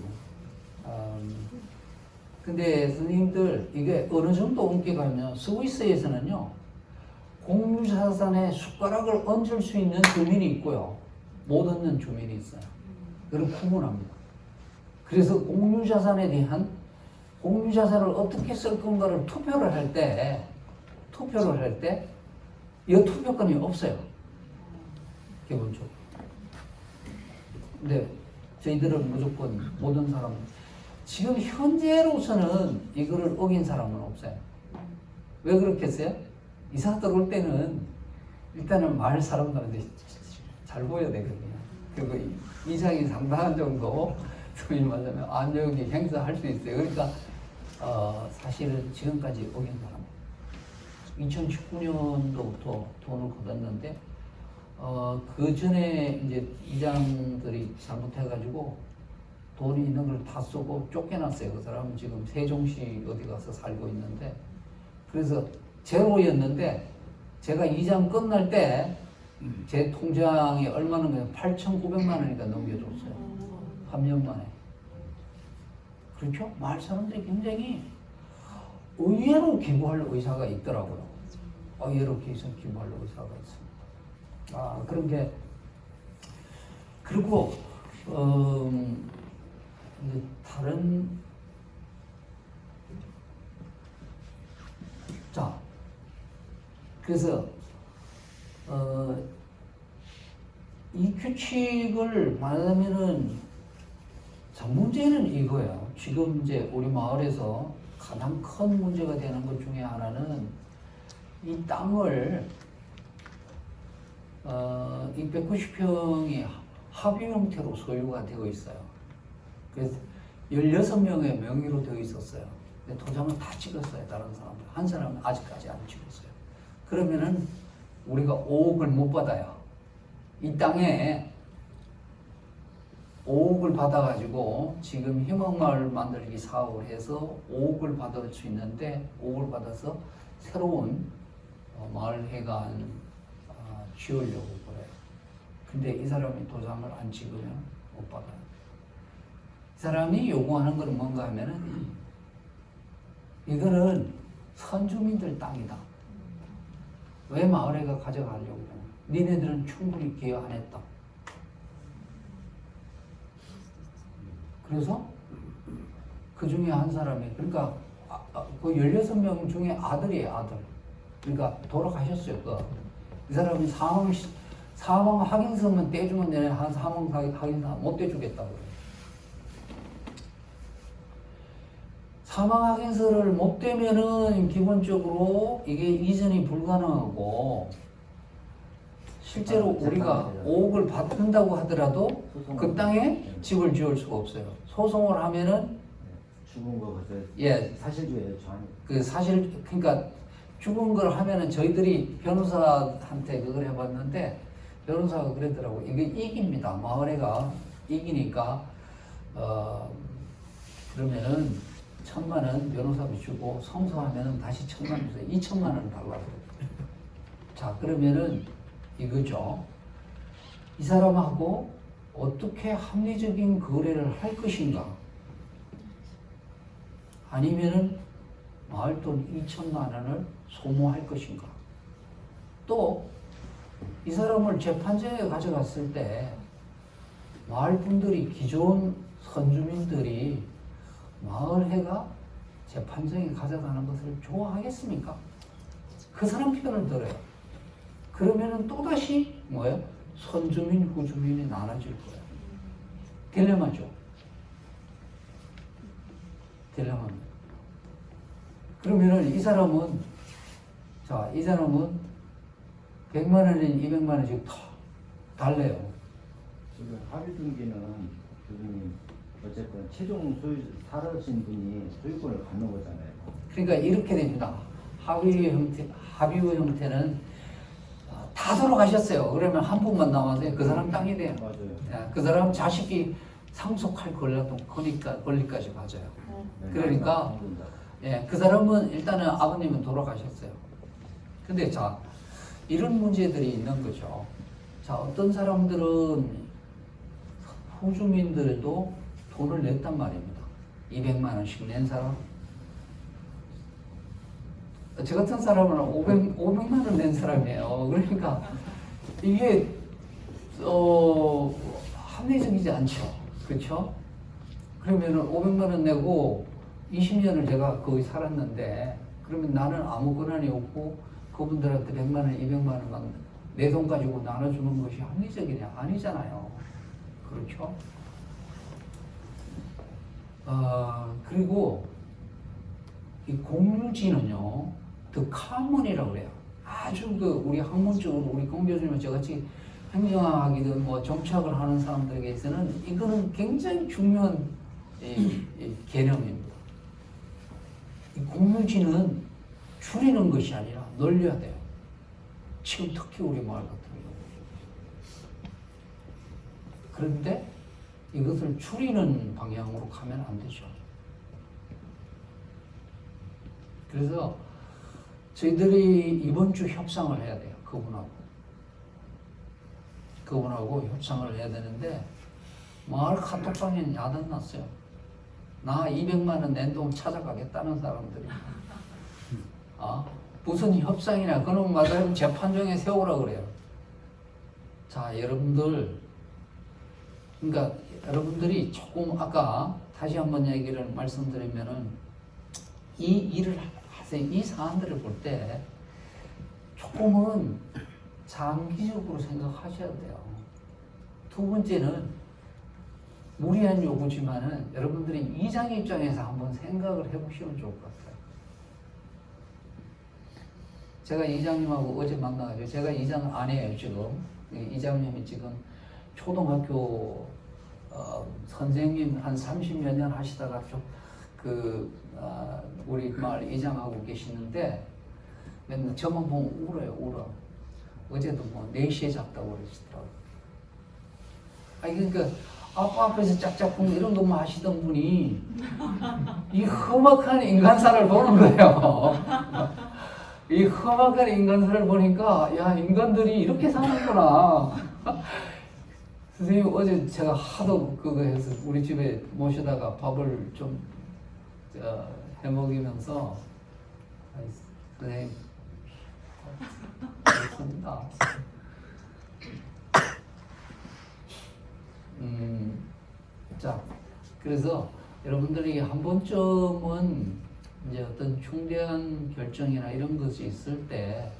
근데 스님들 이게 어느 정도 인기가 있면 스위스에서는요 공유자산에 숟가락을 얹을 수 있는 주민이 있고요 못 얹는 주민이 있어요. 그걸 구분합니다. 그래서 공유자산에 대한 공유자산을 어떻게 쓸 건가를 투표를 할 때 이 투표권이 없어요. 기본적으로. 근데 저희들은 무조건 모든 사람 지금 현재로서는 이거를 어긴 사람은 없어요. 왜 그렇겠어요? 이사 들어올 때는 일단은 마을 사람들한테 잘 보여야 되거든요. 그리고 이상이 상당한 정도 소위 말하면 안정이 행사할 수 있어요. 그러니까 사실은 지금까지 어긴 사람 2019년도부터 돈을 걷었는데 그 전에 이제 이장들이 잘못해가지고 돈이 있는 걸 다 쓰고 쫓겨났어요. 그 사람은 지금 세종시 어디 가서 살고 있는데 그래서 제로였는데 제가 이장 끝날 때 제 통장에 얼마나 8,900만 원이니까 넘겨줬어요. 3년 만에. 그렇죠? 마을 사람들이 굉장히 의외로 기부할 의사가 있더라고요. 의외로 기부할 의사가 있습니다. 그런 게 그리고 이제 다른 자 그래서 이 규칙을 말하자면은 자 문제는 이거예요. 지금 이제 우리 마을에서 가장 큰 문제가 되는 것 중에 하나는 이 땅을 이 190평이 합의 형태로 소유가 되어 있어요. 그래서 16명의 명의로 되어 있었어요. 근데 도장을 다 찍었어요. 다른 사람들. 한 사람은 아직까지 안 찍었어요. 그러면은 우리가 5억을 못 받아요. 이 땅에 5억을 받아가지고 지금 희망마을 만들기 사업을 해서 5억을 받을 수 있는데 5억을 받아서 새로운 마을회관 지으려고 그래요. 근데 이 사람이 도장을 안 찍으면 못 받아요. 이 사람이 요구하는 것은 뭔가 하면은 이거는 선주민들 땅이다. 왜 마을회가 가져가려고 그래? 니네들은 충분히 기여 안 했다. 그래서 그 중에 한 사람이 그러니까 그 16명 중에 아들이에요. 아들. 그러니까 돌아가셨어요. 이 사람이 사망 확인서만 떼주면 내가 한 사망 확인서 못 떼주겠다고 그래요. 사망 확인서를 못 떼면은 기본적으로 이게 이전이 불가능하고 실제로 우리가 5억을 받는다고 하더라도 그 땅에 집을 지을 수가 없어요. 소송을 하면은 죽은 거 그래서 예 사실주의예요. 그 사실 그러니까 죽은 걸 하면은 저희들이 변호사한테 그걸 해봤는데 변호사가 그러더라고. 이게 이깁니다. 마을회가 이기니까 그러면은 1,000만 원 변호사비 주고 성소하면은 다시 1,000만 원 주세요. 2,000만 원 달라고. 자 그러면은 이거죠. 이 사람하고 어떻게 합리적인 거래를 할 것인가? 아니면은 마을 돈 2,000만 원을 소모할 것인가? 또 이 사람을 재판정에 가져갔을 때 마을 분들이 기존 선주민들이 마을회가 재판정에 가져가는 것을 좋아하겠습니까? 그 사람 편을 들어요. 그러면은 또다시 뭐예요? 선주민, 후주민이 나눠질 거예요. 딜레마죠. 딜레마입니다. 그러면은 이 사람은 100만 원인 200만 원씩 더 달래요. 지금 합의 등기는 교수님 어쨌든 최종 소유 사라진 분이 소유권을 갖는 거잖아요. 그러니까 이렇게 됩니다. 합의 형태는 다 돌아가셨어요. 그러면 한 분만 남아서 그 사람 땅이 돼요. 맞아요. 그 사람 자식이 상속할 권리까지 가져요. 그러니까 그 사람은 일단은 아버님은 돌아가셨어요. 근데 자 이런 문제들이 있는 거죠. 자 어떤 사람들은 후주민들도 돈을 냈단 말입니다. 200만 원씩 낸 사람. 저 같은 사람은 500만 원 낸 사람이에요. 그러니까 이게 합리적이지 않죠. 그렇죠? 그러면은 500만 원 내고 20년을 제가 거기 살았는데 그러면 나는 아무 권한이 없고 그분들한테 100만 원, 200만 원만 내 돈 가지고 나눠주는 것이 합리적이냐? 아니잖아요. 그렇죠? 그리고 이 공유지는요, 더 카먼이라고 그래요. 아주 우리 학문적으로 우리 공 교수님 저같이 행정학이든 뭐 정치학을 하는 사람들에게서는 이거는 굉장히 중요한 이 개념입니다. 이 공유지는 줄이는 것이 아니라 늘려야 돼요. 지금 특히 우리 마을 같은 경우. 그런데 이것을 줄이는 방향으로 가면 안 되죠. 그래서 저희들이 이번 주 협상을 해야 돼요. 그분하고. 그분하고 협상을 해야 되는데 마을 카톡방에 야단 났어요. 나 200만 원 낸 돈 찾아가겠다는 사람들이. 무슨 협상이냐, 그놈마다 재판정에 세우라 그래요. 자, 여러분들, 그러니까 여러분들이 조금 아까 다시 한번 얘기를 말씀드리면은 이 일을 하세요. 이 사안들을 볼 때 조금은 장기적으로 생각하셔야 돼요. 두 번째는 무리한 요구지만은 여러분들이 이장 입장에서 한번 생각을 해보시면 좋을 것 같아요. 제가 이장님하고 어제 만나가지고, 제가 이장 아니에요 지금. 이장님이 지금 초등학교 선생님 한 30몇 년 하시다가 우리 마을 이장하고 계시는데 맨날 저만 보면 울어요, 울어. 어제도 뭐 4시에 잤다고 그러시더라고요. 그러니까 아빠 앞에서 짝짝꿍 이런 것만 하시던 분이 이 험악한 인간사를 보는 거예요. 이 험악한 인간사를 보니까 야, 인간들이 이렇게 사는구나. 선생님 어제 제가 하도 그거 해서 우리 집에 모시다가 밥을 좀 해먹이면서 선생님 그렇습니다. 자, 그래서 여러분들이 한 번쯤은 이제 어떤 중대한 결정이나 이런 것이 있을 때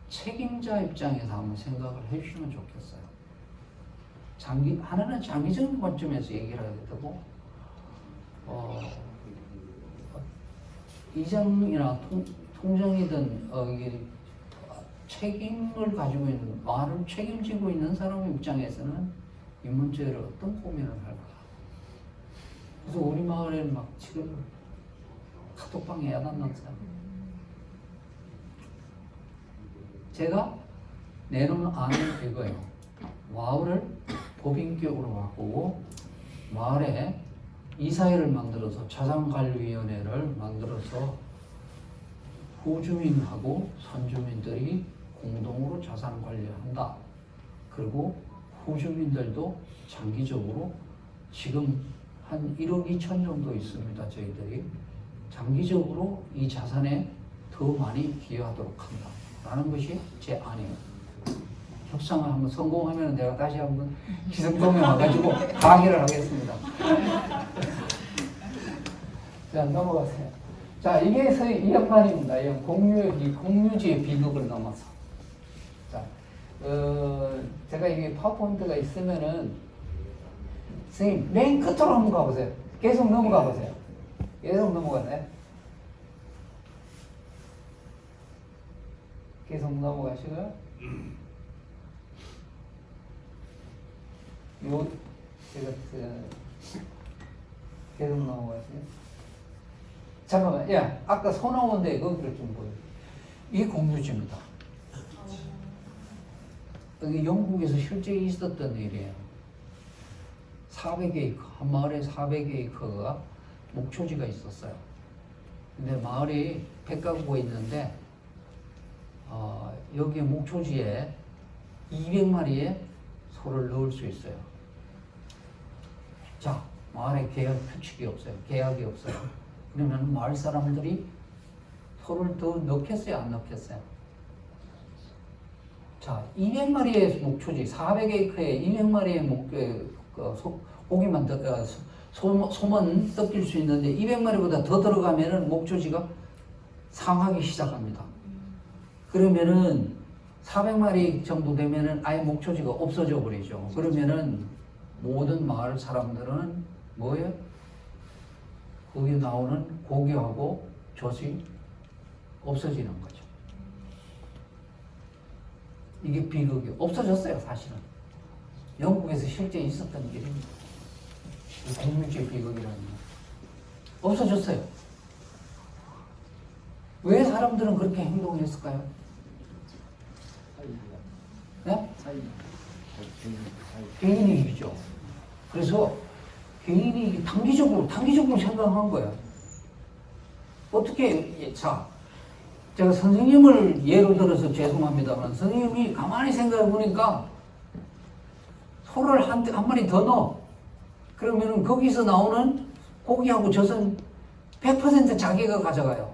책임자 입장에서 한번 생각을 해주시면 좋겠어요. 하나는 장기적인 관점에서 얘기를 하게 되고, 이장이나 통장이든 이게 책임을 가지고 있는, 말을 책임지고 있는 사람 입장에서는 이 문제를 어떤 고민을 할까. 그래서 우리 마을에는 막 지금 카톡방에 야단 났어요. 제가 내놓은 안은 이거예요. 마을을 법인격으로 바꾸고 마을에 이사회를 만들어서 자산관리위원회를 만들어서 후주민하고 선주민들이 공동으로 자산관리를 한다. 그리고 후주민들도 장기적으로 지금 한 1억 2천 정도 있습니다. 저희들이 장기적으로 이 자산에 더 많이 기여하도록 한다 라는 것이 제 안이에요. 협상을 한번 성공하면 내가 다시 한번 기성동에 와가지고 강의를 하겠습니다. 자, 넘어가세요. 자, 이게 이 양반입니다. 공유지의 비극을 넘어서. 자, 제가 이게 파워포인트가 있으면은 선생님 맨 끝으로 한번 가보세요. 계속 넘어가 보세요. 계속 넘어가세요. 계속 넘어가시고요. 제가 계속 넘어가세요. 잠깐만, 야, 아까 소나무인데 거기를 좀 보여. 이게 공유지입니다. 여기 영국에서 실제 있었던 일이에요. 400에이커, 한 마을에 400에이커가 목초지가 있었어요. 근데 마을이 100가구가 있는데 여기 목초지에 200마리의 소를 넣을 수 있어요. 자, 마을에 계약 규칙이 없어요. 계약이 없어요. 그러면 마을 사람들이 소를 더 넣겠어요? 안 넣겠어요? 자, 200마리의 목초지, 400에이커에 200마리의 고기만 소만 뜯길 수 있는데 200마리보다 더 들어가면은 목초지가 상하기 시작합니다. 그러면은 400마리 정도 되면은 아예 목초지가 없어져 버리죠. 그러면은 모든 마을 사람들은 뭐예요? 거기 나오는 고기하고 젖이 없어지는 거죠. 이게 비극이 없어졌어요, 사실은. 영국에서 실제 있었던 일입니다. 공유지의 비극이라는 거. 없어졌어요. 왜 사람들은 그렇게 행동했을까요? 네? 개인이익이죠. 그래서 개인이 단기적으로 생각한 거예요. 어떻게, 자, 제가 선생님을 예로 들어서 죄송합니다만, 선생님이 가만히 생각해 보니까 소를 한 마리 더 넣어. 그러면은 거기서 나오는 고기하고 젖은 100% 자기가 가져가요.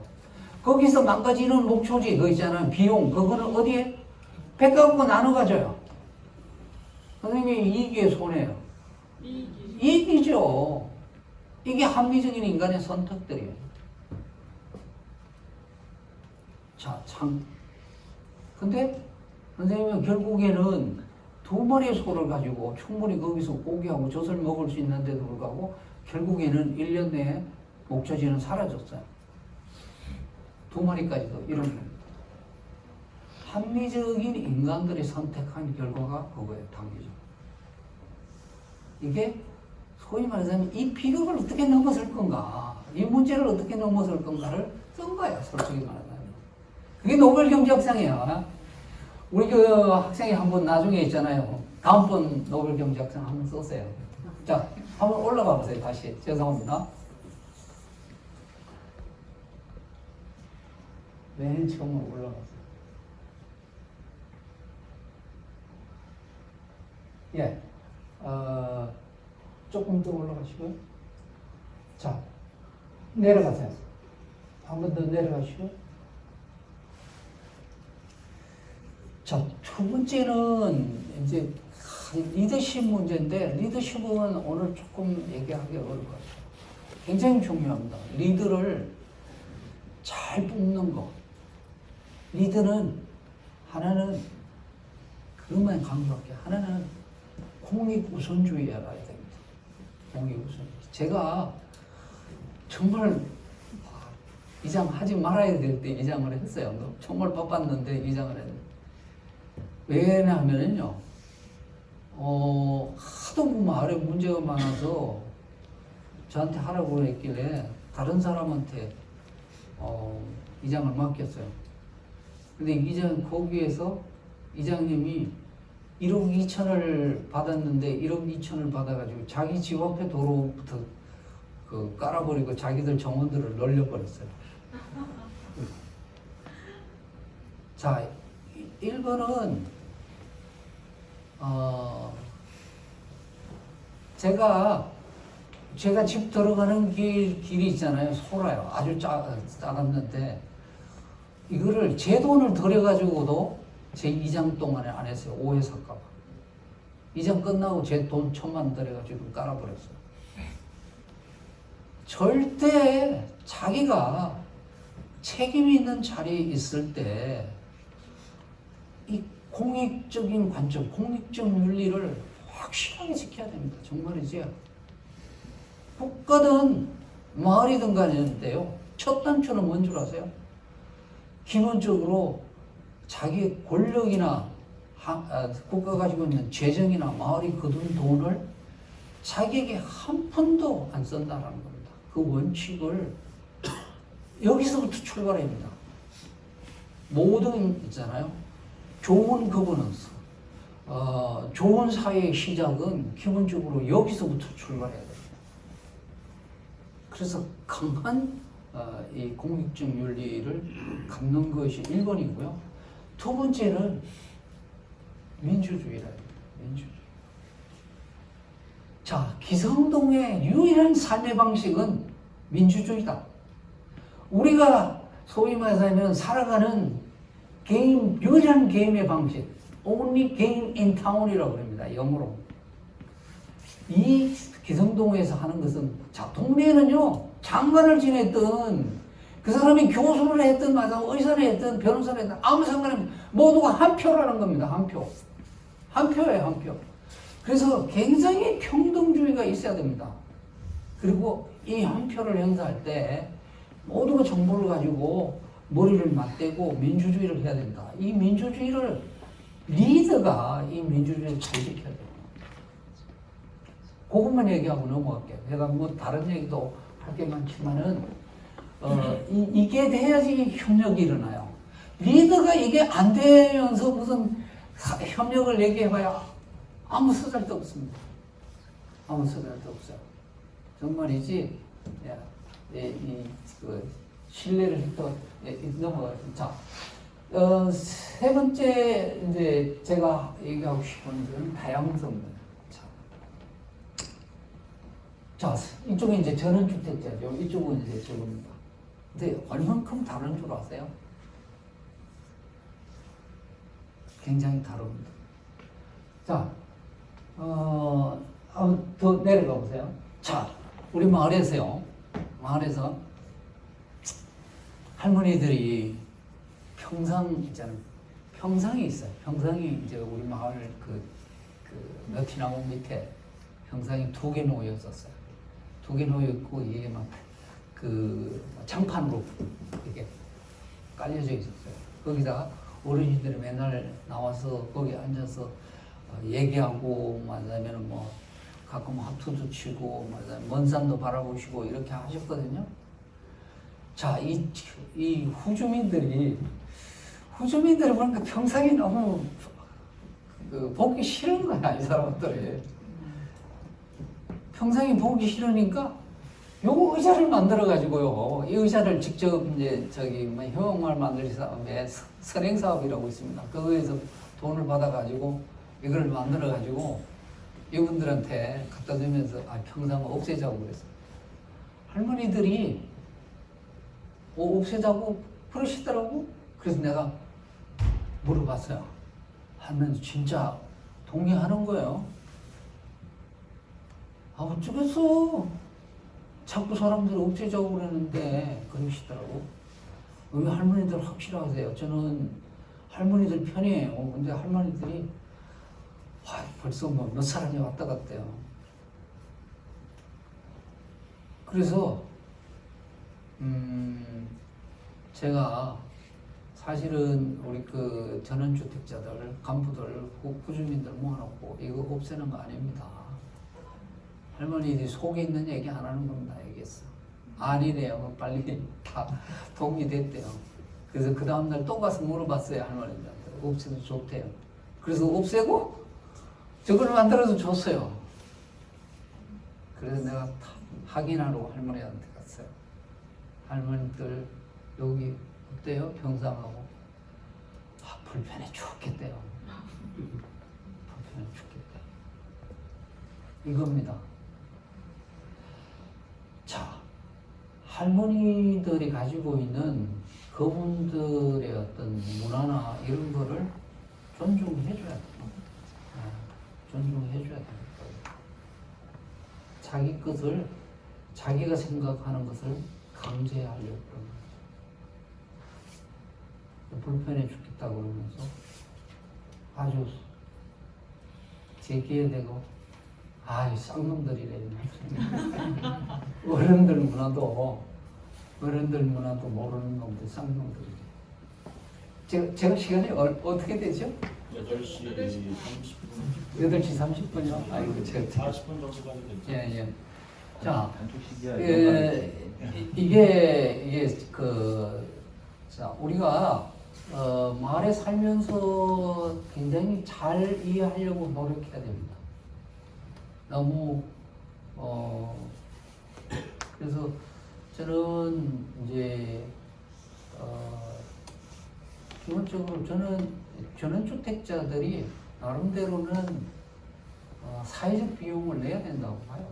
거기서 망가지는 목초지, 그 있잖아요. 비용, 그거는 어디에? 배 갖고 나눠 가져요. 선생님이 이익이에요, 손해요? 이익이죠. 이게 합리적인 인간의 선택들이에요. 자, 참. 근데 선생님은 결국에는 2마리의 소를 가지고 충분히 거기서 고기하고 젖을 먹을 수 있는데도 불구하고 결국에는 1년 내에 목초지는 사라졌어요. 2마리까지도 이런 겁니다. 합리적인 인간들이 선택한 결과가 그거예요, 단기적으로. 이게 소위 말하자면 이 비극을 어떻게 넘어설 건가, 이 문제를 어떻게 넘어설 건가를 쓴 거야, 솔직히 말하자면. 그게 노벨 경제학상이야. 우리 그 학생이 한번 나중에 있잖아요. 다음번 노벨 경제학상 한번 썼어요. 자, 한번 올라가 보세요, 다시. 죄송합니다. 맨 처음으로 올라가세요. 예. 조금 더 올라가시고요. 자, 내려가세요. 한 번 더 내려가시고. 자, 두 번째는 이제 리더십 문제인데, 리더십은 오늘 조금 얘기하기 어려울 것 같아요. 굉장히 중요합니다. 리더를 잘 뽑는 거. 리더는 하나는 그것만 강조할게요. 하나는 공익우선주의에 알아야 됩니다. 공익우선. 제가 정말 이장 하지 말아야 될 때 이장을 했어요. 정말 바빴는데 이장을 했는데. 왜냐하면요, 하도 마을에 문제가 많아서 저한테 하라고 했길래 다른 사람한테 이장을 맡겼어요. 근데 이장 거기에서 이장님이 1억 2천을 받았는데 1억 2천을 받아가지고 자기 집 앞에 도로부터 그 깔아버리고 자기들 정원들을 널려버렸어요. 자, 1번은 제가 집 들어가는 길이 있잖아요. 소라요. 아주 작았는데 이거를 제 돈을 들여가지고도 제 이장 동안에 안 했어요. 오해 살까봐. 이장 끝나고 제 돈 1,000만 원 들여가지고 깔아버렸어요. 절대 자기가 책임 있는 자리에 있을 때 이 공익적인 관점, 공익적 윤리를 확실하게 지켜야 됩니다. 정말이지요. 국가든 마을이든 간인데요. 첫 단추는 뭔 줄 아세요? 기본적으로 자기 권력이나 국가가 가지고 있는 재정이나 마을이 거둔 돈을 자기에게 한 푼도 안 쓴다는 겁니다. 그 원칙을 여기서부터 출발합니다. 모든 있잖아요. 좋은 거버넌스, 좋은 사회의 시작은 기본적으로 여기서부터 출발해야 됩니다. 그래서 강한 이 공익적 윤리를 갖는 것이 1번이고요. 두 번째는 민주주의라. 민주주의. 자, 기성동의 유일한 삶의 방식은 민주주의다. 우리가 소위 말하자면 살아가는 유일한 게임의 방식, only game in town이라고 합니다. 영어로. 이 기성동에서 하는 것은, 자, 동네에는요, 장관을 지냈든, 그 사람이 교수를 했든, 의사를 했든, 변호사를 했든, 아무 상관없이 모두가 한 표라는 겁니다. 한 표. 한 표예요, 한 표. 그래서 굉장히 평등주의가 있어야 됩니다. 그리고 이 한 표를 행사할 때 모두가 정보를 가지고 머리를 맞대고 민주주의를 해야 된다. 이 민주주의를, 리더가 이 민주주의를 잘 지켜야 됩니다. 그것만 얘기하고 넘어갈게요. 제가 뭐 다른 얘기도 할 게 많지만은, 이게 돼야지 협력이 일어나요. 리더가 이게 안 되면서 무슨 협력을 얘기해봐야 아무 쓰잘데 없습니다. 아무 쓰잘데 없어요. 정말이지, 신뢰를 했던, 넘어가겠습니다. 자, 세 번째, 이제 제가 얘기하고 싶은 것은 다양성입니다. 자, 자, 이쪽은 이제 전원주택자죠. 이쪽은 이제 저겁니다. 근데 얼만큼 다른 줄 아세요? 굉장히 다릅니다. 자, 더 내려가 보세요. 자, 우리 마을에서요. 마을에서 할머니들이 평상 있잖아요. 평상이 있어요. 평상이 이제 우리 마을 그 너티나무 밑에 평상이 2개 놓여 있었어요. 2개 놓여 있고 이게 막 그 장판으로 이렇게 깔려져 있었어요. 거기다가 어르신들이 맨날 나와서 거기 앉아서 얘기하고 맞으면 뭐 가끔 하투도 치고 맞으면 먼 산도 바라보시고 이렇게 하셨거든요. 자, 이 후주민들이 보니까 평상이 너무 보기 싫은 거야, 이 사람들이. 평상이 보기 싫으니까 요거 의자를 만들어 가지고요. 이 의자를 직접 이제 뭐 효용마을 만들기 사업에 선행 사업이라고 있습니다. 그거에서 돈을 받아 가지고 이걸 만들어 가지고 이분들한테 갖다 주면서 평상을 없애자고 그랬어요. 할머니들이 없애자고 그러시더라고. 그래서 내가 물어봤어요. 할머니 진짜 동의하는 거예요? 어쩌겠어. 자꾸 사람들 없애자고 그러는데 그러시더라고. 왜 할머니들 확실하세요? 저는 할머니들 편이에요. 근데 할머니들이 벌써 뭐 몇 사람이 왔다 갔대요. 그래서 제가 사실은 우리 그 전원주택자들, 간부들, 후주민들 모아놓고 이거 없애는 거 아닙니다. 할머니들이 속에 있는 얘기 안 하는 겁니다. 얘기했어. 아니래요. 빨리 다 동의됐대요. 그래서 그 다음날 또 가서 물어봤어요. 할머니들한테. 없애도 좋대요. 그래서 없애고 저걸 만들어서 줬어요. 그래서 내가 확인하러 할머니한테 갔어요. 할머니들 여기 어때요? 평상하고. 불편해 죽겠대요. 불편해 죽겠대. 이겁니다. 자, 할머니들이 가지고 있는 그분들의 어떤 문화나 이런 거를 존중해줘야 돼요. 존중해줘야 됩니다. 자기 것을, 자기가 생각하는 것을 강제하려고 그러는 거죠. 불편해 죽겠다고 그러면서 아주 제기해대고 쌍놈들이래. 어른들 문화도 모르는 놈들 쌍놈들이래. 제가 시간이 어떻게 되죠? 8시 30분. 8시 30분이요? 아이고, 제가 40분 정도까지 됐죠. 예. 자, 단축식이야. 이게 우리가 마을에 살면서 굉장히 잘 이해하려고 노력해야 됩니다. 너무 그래서 저는 이제 기본적으로 저는 전원주택자들이 나름대로는 사회적 비용을 내야 된다고 봐요.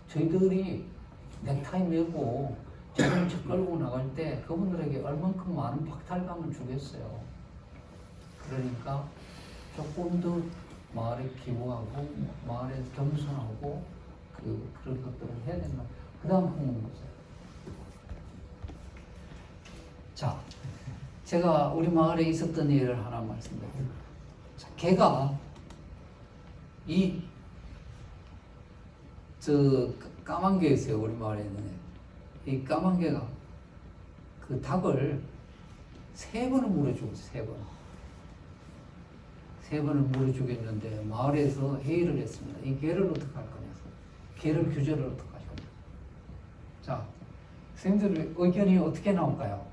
저희들이 넥타이 메고 자동차 끌고 나갈 때 그분들에게 얼만큼 많은 박탈감을 주겠어요. 그러니까 조금 더 마을에 기부하고 마을에 겸손하고 그런 것들을 해야 된다. 그 다음 하는 거죠. 자, 제가 우리 마을에 있었던 일을 하나 말씀드릴게요. 자, 걔가 까만 개 있어요. 우리 마을에 있는 애. 이 까만 개가 그 닭을 3번을 물어 죽었어요. 3번을 물어 죽였는데 마을에서 회의를 했습니다. 이 개를 어떻게 할 거냐. 개를 규제를 어떻게 하실 거냐. 자, 선생님들 의견이 어떻게 나올까요?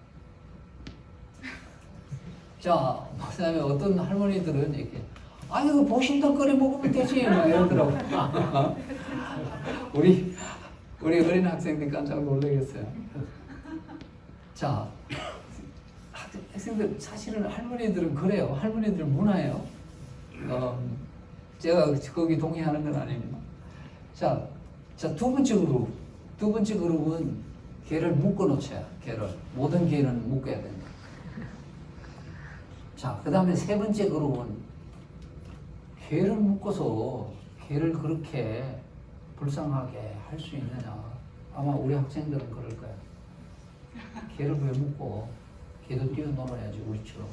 자, 그다음에 어떤 할머니들은 이렇게 이거 보신탕 끓여 먹으면 되지 막 이러더라고. 우리 어린 학생들이 깜짝 놀라겠어요. 자, 학생들 사실은 할머니들은 그래요. 할머니들 문화예요. 제가 거기 동의하는 건 아닙니다. 자, 두 번째 그룹. 두 번째 그룹은 개를 묶어 놓쳐야, 개를. 모든 개는 묶어야 된다. 자, 그 다음에 세 번째 그룹은 개를 묶어서 개를 그렇게 불쌍하게 할 수 있느냐. 아마 우리 학생들은 그럴 거야. 개를 왜 묶고 개도 뛰어놀아야지, 우리처럼.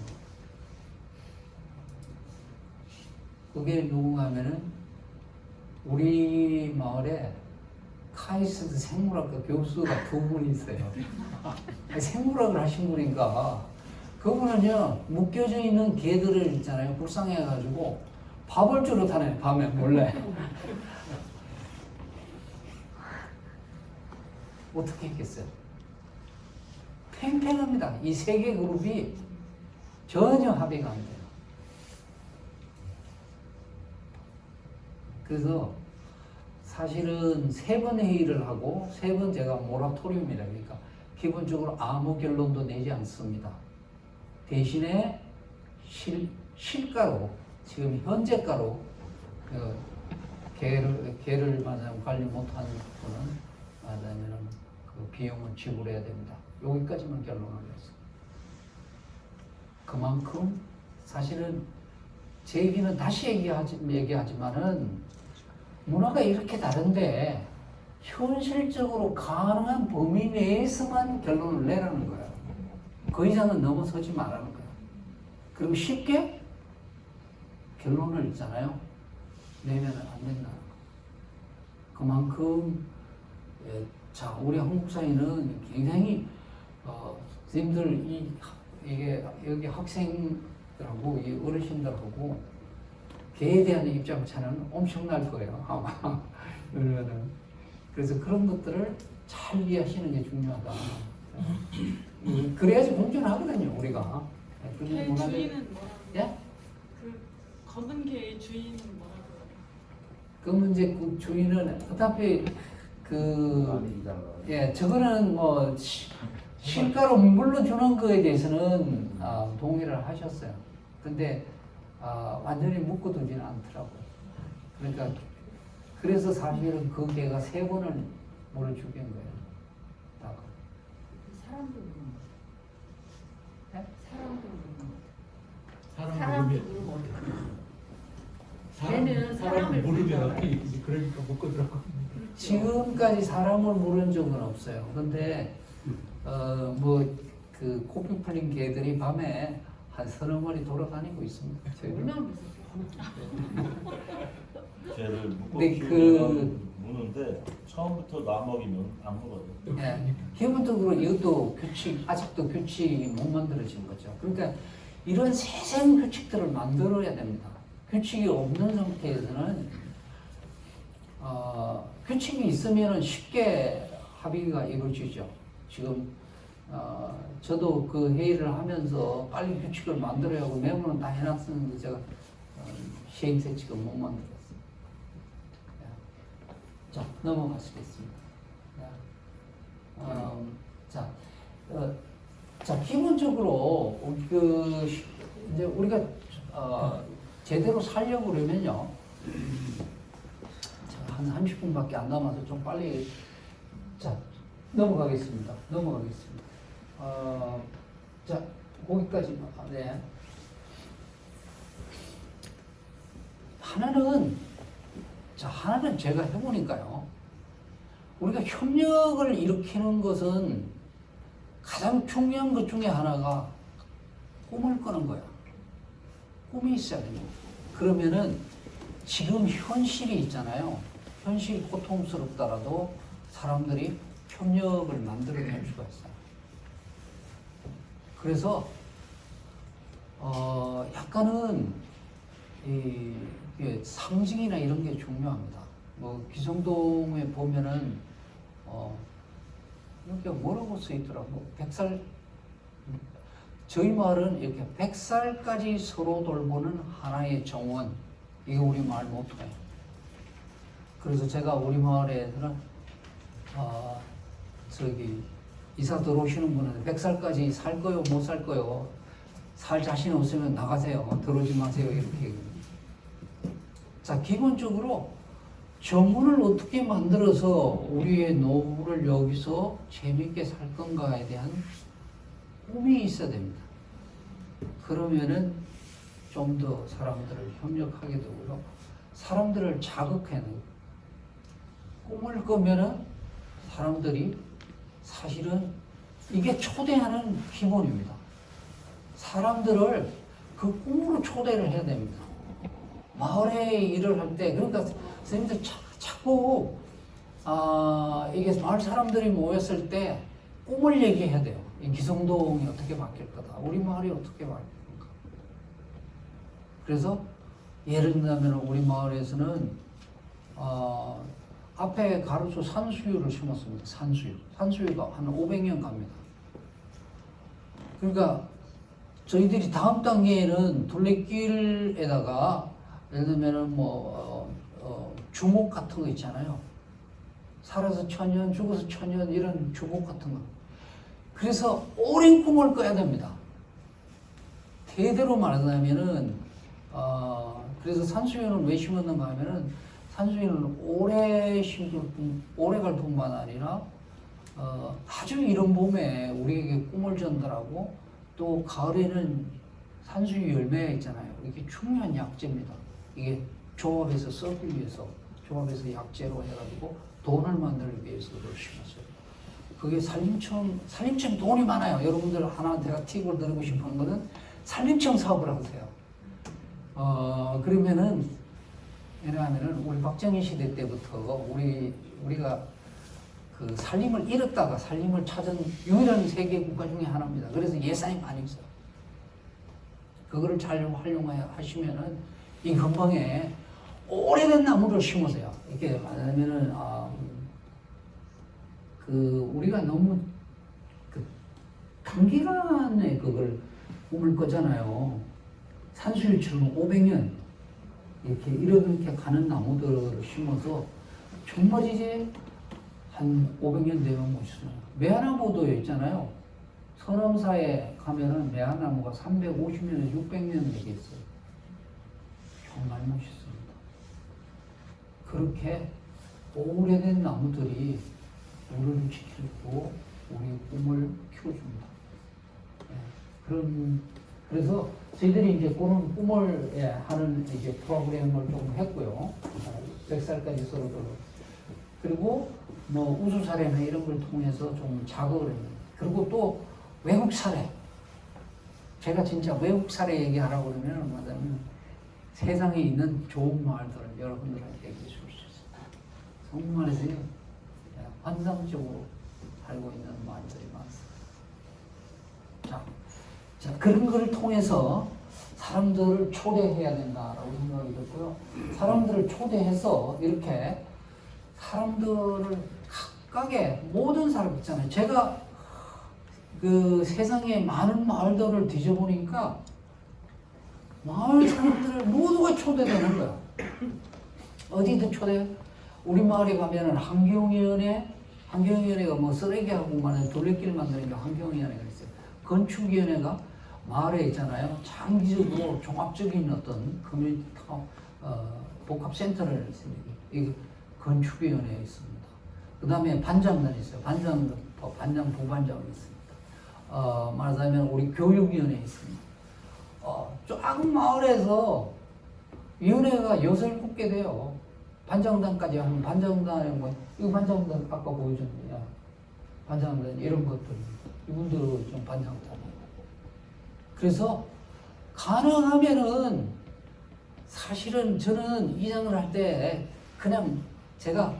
그게 누군가 하면은 우리 마을에 카이스트 생물학과 교수가 두 분이 있어요. 생물학을 하신 분인가. 그분은요, 묶여져 있는 개들을 있잖아요. 불쌍해가지고 밥을 주러 다녀요. 밤에 몰래. 어떻게 했겠어요? 팽팽합니다. 이 세 개 그룹이 전혀 합의가 안 돼요. 그래서 사실은 세 번 회의를 하고 세 번 제가 모라토리움이라 그러니까 기본적으로 아무 결론도 내지 않습니다. 대신에 실가로 지금 현재가로 개를 맞아 관리 못하는 분은 맞으면은 그 비용은 지불해야 됩니다. 여기까지만 결론을 냈어요. 그만큼 사실은 제 얘기는 다시 얘기하지만은 문화가 이렇게 다른데 현실적으로 가능한 범위 내에서만 결론을 내라는 거예요. 그 이상은 넘어서지 말라는 거예요. 그리고 쉽게 결론을 있잖아요. 내면 안 된다. 그만큼 자, 우리 한국 사회는 굉장히 선생님들 이게 여기 학생들하고 이 어르신들하고 개에 대한 입장 차는 엄청날 거예요. 아마 그러면은 그래서 그런 것들을 잘 이해하시는 게 중요하다. 그래야지 공존하거든요, 우리가. 개 주인은 뭐라고? 예? 그 검은 개의 주인은 뭐라고? 그 문제 그 주인은 어차피 저거는 뭐 실가로 물러주는 거에 대해서는 동의를 하셨어요. 근데 완전히 묶어두지는 않더라고요. 그러니까 그래서 사실은 그 개가 세 번을 물을 죽인 거예요. 사람도 네? 사람을 모르면 그러니까 못 걷더라고. 지금까지 사람을 물은 적은 없어요. 근데 그 코피 풀린 개들이 밤에 한 서너 마리 돌아다니고 있습니다. 얼마나 무섭게 개를 묶어 근데 무는데 처음부터 나 먹이면 안 먹어요. 예, 기본적으로 이것도 아직도 규칙이 못 만들어진 거죠. 그러니까 이런 세세한 규칙들을 만들어야 됩니다. 규칙이 없는 상태에서는 규칙이 있으면 쉽게 합의가 이루어지죠. 지금 저도 그 회의를 하면서 빨리 규칙을 만들어야 하고 메모는 다 해놨었는데 제가 시행착오를 못 만들었어요. 자, 넘어가시겠습니다. 자, 기본적으로 이제 우리가 제대로 살려고 그러면요. 한 30분밖에 안 남아서 좀 빨리 넘어가겠습니다. 자, 거기까지만. 네. 하나는 제가 해보니까요. 우리가 협력을 일으키는 것은 가장 중요한 것 중에 하나가 꿈을 꾸는 거야. 꿈이 있어야 됩니다. 그러면은 지금 현실이 있잖아요. 현실이 고통스럽더라도 사람들이 협력을 만들어낼 수가 있어요. 그래서 약간은 상징이나 이런 게 중요합니다. 뭐 기성동에 보면은 이렇게 뭐라고 써 있더라고. 100살 저희 마을은 이렇게 100살까지 서로 돌보는 하나의 정원. 이게 우리 마을 모토예요. 그래서 제가 우리 마을에서는 이사 들어오시는 분은 100살까지 살 거요, 못 살 거요. 살 자신 없으면 나가세요. 들어오지 마세요. 이렇게. 자, 기본적으로 정문을 어떻게 만들어서 우리의 노후를 여기서 재밌게 살 건가에 대한 꿈이 있어야 됩니다. 그러면은 좀 더 사람들을 협력하게 되고요. 사람들을 자극해내고 꿈을 꾸면은 사람들이 사실은 이게 초대하는 기본입니다. 사람들을 그 꿈으로 초대를 해야 됩니다. 마을에 일을 할 때, 그러니까 선생님들 자꾸 이게 마을 사람들이 모였을 때 꿈을 얘기해야 돼요. 이 기성동이 어떻게 바뀔 거다. 우리 마을이 어떻게 바뀔 건가. 그래서 예를 들면 우리 마을에서는 앞에 가로수 산수유를 심었습니다. 산수유가 한 500년 갑니다. 그러니까 저희들이 다음 단계에는 둘레길에다가 예를 들면은 주목 같은 거 있잖아요. 살아서 1000년, 죽어서 1000년 이런 주목 같은 거. 그래서 오랜 꿈을 꿔야 됩니다. 대대로 말하자면은 그래서 산수유는 왜 심었는가 하면은 산수유는 오래 갈 뿐만 아니라 아주 이른 봄에 우리에게 꿈을 전달하고 또 가을에는 산수유 열매가 있잖아요. 이게 중요한 약재입니다. 이게 조합에서 쓰기 위해서 조합에서 약재로 해가지고 돈을 만들기 위해서 그걸 심었어요. 그게 산림청 돈이 많아요. 여러분들 하나 제가 팁을 드리고 싶은 거는 산림청 사업을 하세요. 그러면은 왜냐하면은 우리 박정희 시대 때부터 우리가 그 산림을 잃었다가 산림을 찾은 유일한 세계 국가 중에 하나입니다. 그래서 예산이 많이 있어요. 그거를 잘 활용하시면은 이 근방에 오래된 나무를 심으세요. 이게 말하면은 우리가 너무 단기간에 그걸 꿈을 꿔잖아요. 산수유처럼 500년 이렇게 가는 나무들을 심어서 정말 이제 한 500년 되면 멋있어요. 매화나무도 있잖아요. 서남사에 가면은 매화나무가 350년에서 600년 되겠어요. 정말 멋있습니다. 그렇게 오래된 나무들이 우리를 지키고 우리의 꿈을 키워줍니다. 그래서 저희들이 이제 그런 꿈을 하는 이제 프로그램을 좀 했고요. 100살까지 서로 그리고 우수 사례나 이런 걸 통해서 좀 자극을 합니다. 그리고 또 외국 사례. 제가 진짜 외국 사례 얘기하라고 그러면 뭐냐면 세상에 있는 좋은 마을들을 여러분들한테 얘기해 줄 수 있습니다. 정말이지 환상적으로 살고 있는 마을들이 많습니다. 자, 그런 것을 통해서 사람들을 초대해야 된다라고 생각이 들고요. 사람들을 초대해서 이렇게 사람들을 각각의 모든 사람 있잖아요. 제가 그 세상에 많은 마을들을 뒤져보니까 마을 사람들을 모두가 초대되는 거야. 어디든 초대. 우리 마을에 가면은 환경위원회가 뭐 쓰레기하고 말하는 둘레길 만드니까 환경위원회가 있어요. 건축위원회가 마을에 있잖아요. 장기적으로 종합적인 어떤 커뮤니티 복합센터를 이 건축위원회에 있습니다. 그 다음에 반장단이 있어요. 반장, 부반장이 있습니다. 말하자면 우리 교육위원회에 있습니다. 작은 마을에서 위원회가 6, 7개 돼요. 반장단까지 하면 반장단에 이거 반장단 아까 보여줬는데 반장단 이런 것들 이분들은 좀 반장단이에요. 그래서 가능하면은 사실은 저는 이장을 할 때 그냥 제가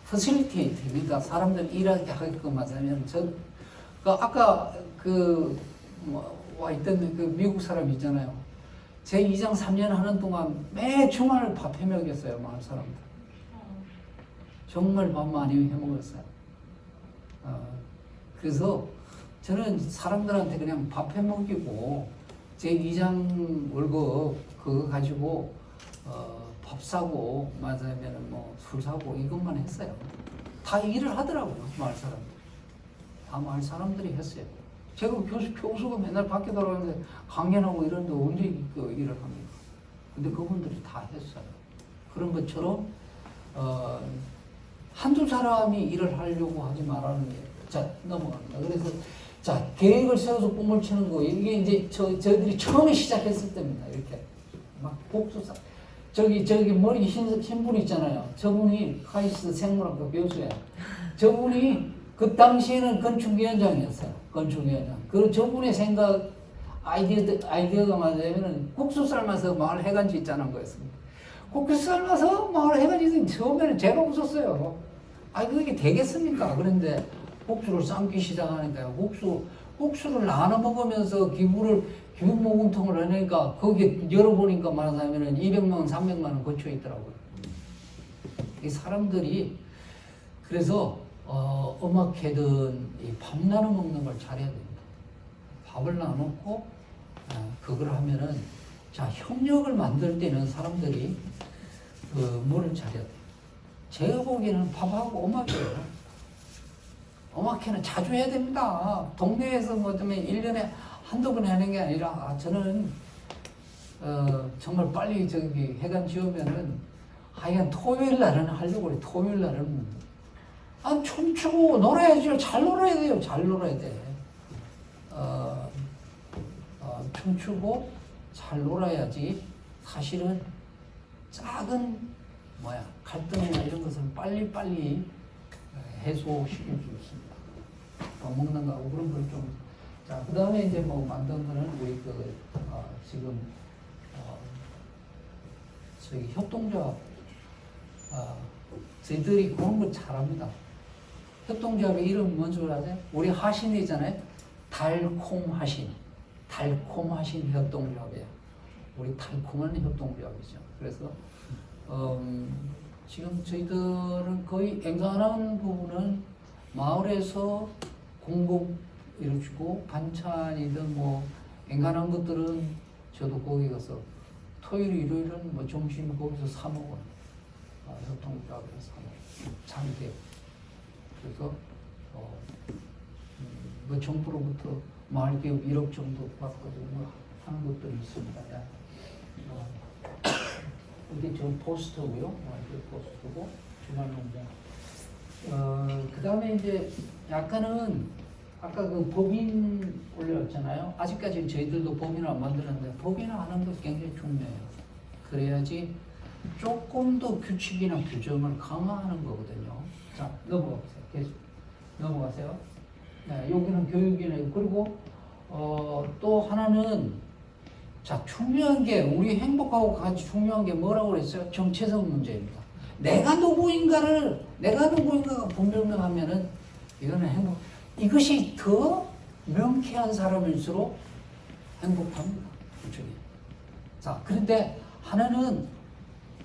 퍼실리테이트입니다. 사람들 일하게 하게끔 하자면 아까 와 있던 그 미국 사람 있잖아요. 제 이장 3년 하는 동안 매 주말 밥 해먹였어요. 마을 사람들. 정말 밥 많이 해먹었어요. 그래서 저는 사람들한테 그냥 밥 해먹이고 제 이장 월급 그거 가지고 밥 사고 맞으면 술 사고 이것만 했어요. 다 일을 하더라고요. 마을 사람들. 다 마을 사람들이 했어요. 제가 교수가 맨날 밖에 돌아가는데 강연하고 이런데 언제 일을 합니까? 근데 그분들이 다 했어요. 그런 것처럼 한두 사람이 일을 하려고 하지 말라는 게. 자, 넘어갑니다. 그래서, 자, 계획을 세워서 꿈을 치는 거. 이게 이제 저희들이 처음에 시작했을 때입니다. 이렇게. 막 복수사. 저기 머리 흰 분 있잖아요. 저분이 카이스트 생물학과 교수예요. 저분이 그 당시에는 건축위원장이었어요. 건축위원장. 그 저분의 생각, 아이디어가 맞으면은 국수 삶아서 마을 해관지 있자는 거였습니다. 국수 삶아서 마을 해관지 처음에는 제가 웃었어요. 그게 되겠습니까? 그런데 국수를 삶기 시작하니까요. 국수를 나눠 먹으면서 기부 모금통을 하니까 거기에 열어보니까 말하자면은 200만 원, 300만 원 거쳐 있더라고요. 이 사람들이 그래서 음악회든 밥 나눠 먹는 걸 잘해야 됩니다. 밥을 나눠놓고 그걸 하면은 자 협력을 만들 때는 사람들이 뭐를 잘해야 돼요. 제가 보기에는 밥하고 음악이에요. 음악회는 자주 해야 됩니다. 동네에서 뭐 때문에 1년에 한두 번 하는 게 아니라 저는 정말 빨리 저기 해관 지으면은 하여간 토요일 날은 하려고 그래. 토요일 날은 춤추고 놀아야죠. 잘 놀아야 돼요. 잘 놀아야 돼. 춤추고 잘 놀아야지 사실은 작은 갈등이나 이런 것을 빨리빨리 해소시킬 수 있습니다. 먹는 거하고 그런 걸 좀. 자, 그 다음에 이제 뭐 만든 거는 우리 지금 저희 협동조합 저희들이 그런 걸 잘합니다. 협동조합의 이름 뭔 줄 아세요? 우리 하신이 있잖아요. 달콤하신 협동조합이에요. 우리 달콤한 협동조합이죠. 그래서 지금 저희들은 거의 앵간한 부분은 마을에서 공급 이루어지고 반찬이든 뭐 앵간한 것들은 저도 거기 가서 토요일 일요일은 뭐 점심 거기서 사 먹어요. 협동조합에서 사 먹어요. 장대. 그래서 뭐 정부로부터 마을기업 1억 정도 받거든요. 뭐 하는 것도 있습니다. 이게 저 포스터고요. 마을기업 포스터고 주말농장. 그 다음에 이제 약간은 아까 그 법인 올려왔잖아요. 아직까지 저희들도 법인을 안 만들었는데 법인을 하는 것 굉장히 중요해요. 그래야지 조금 더 규칙이나 규정을 강화하는 거거든요. 자, 넘어가세요. 계속 넘어가세요. 네, 여기는 교육이네. 그리고 또 하나는 자 중요한 게 우리 행복하고 같이 중요한 게 뭐라고 그랬어요? 정체성 문제입니다. 내가 누구인가가 분명하면은 이거는 행복. 이것이 더 명쾌한 사람일수록 행복합니다. 그쪽이. 자, 그런데 하나는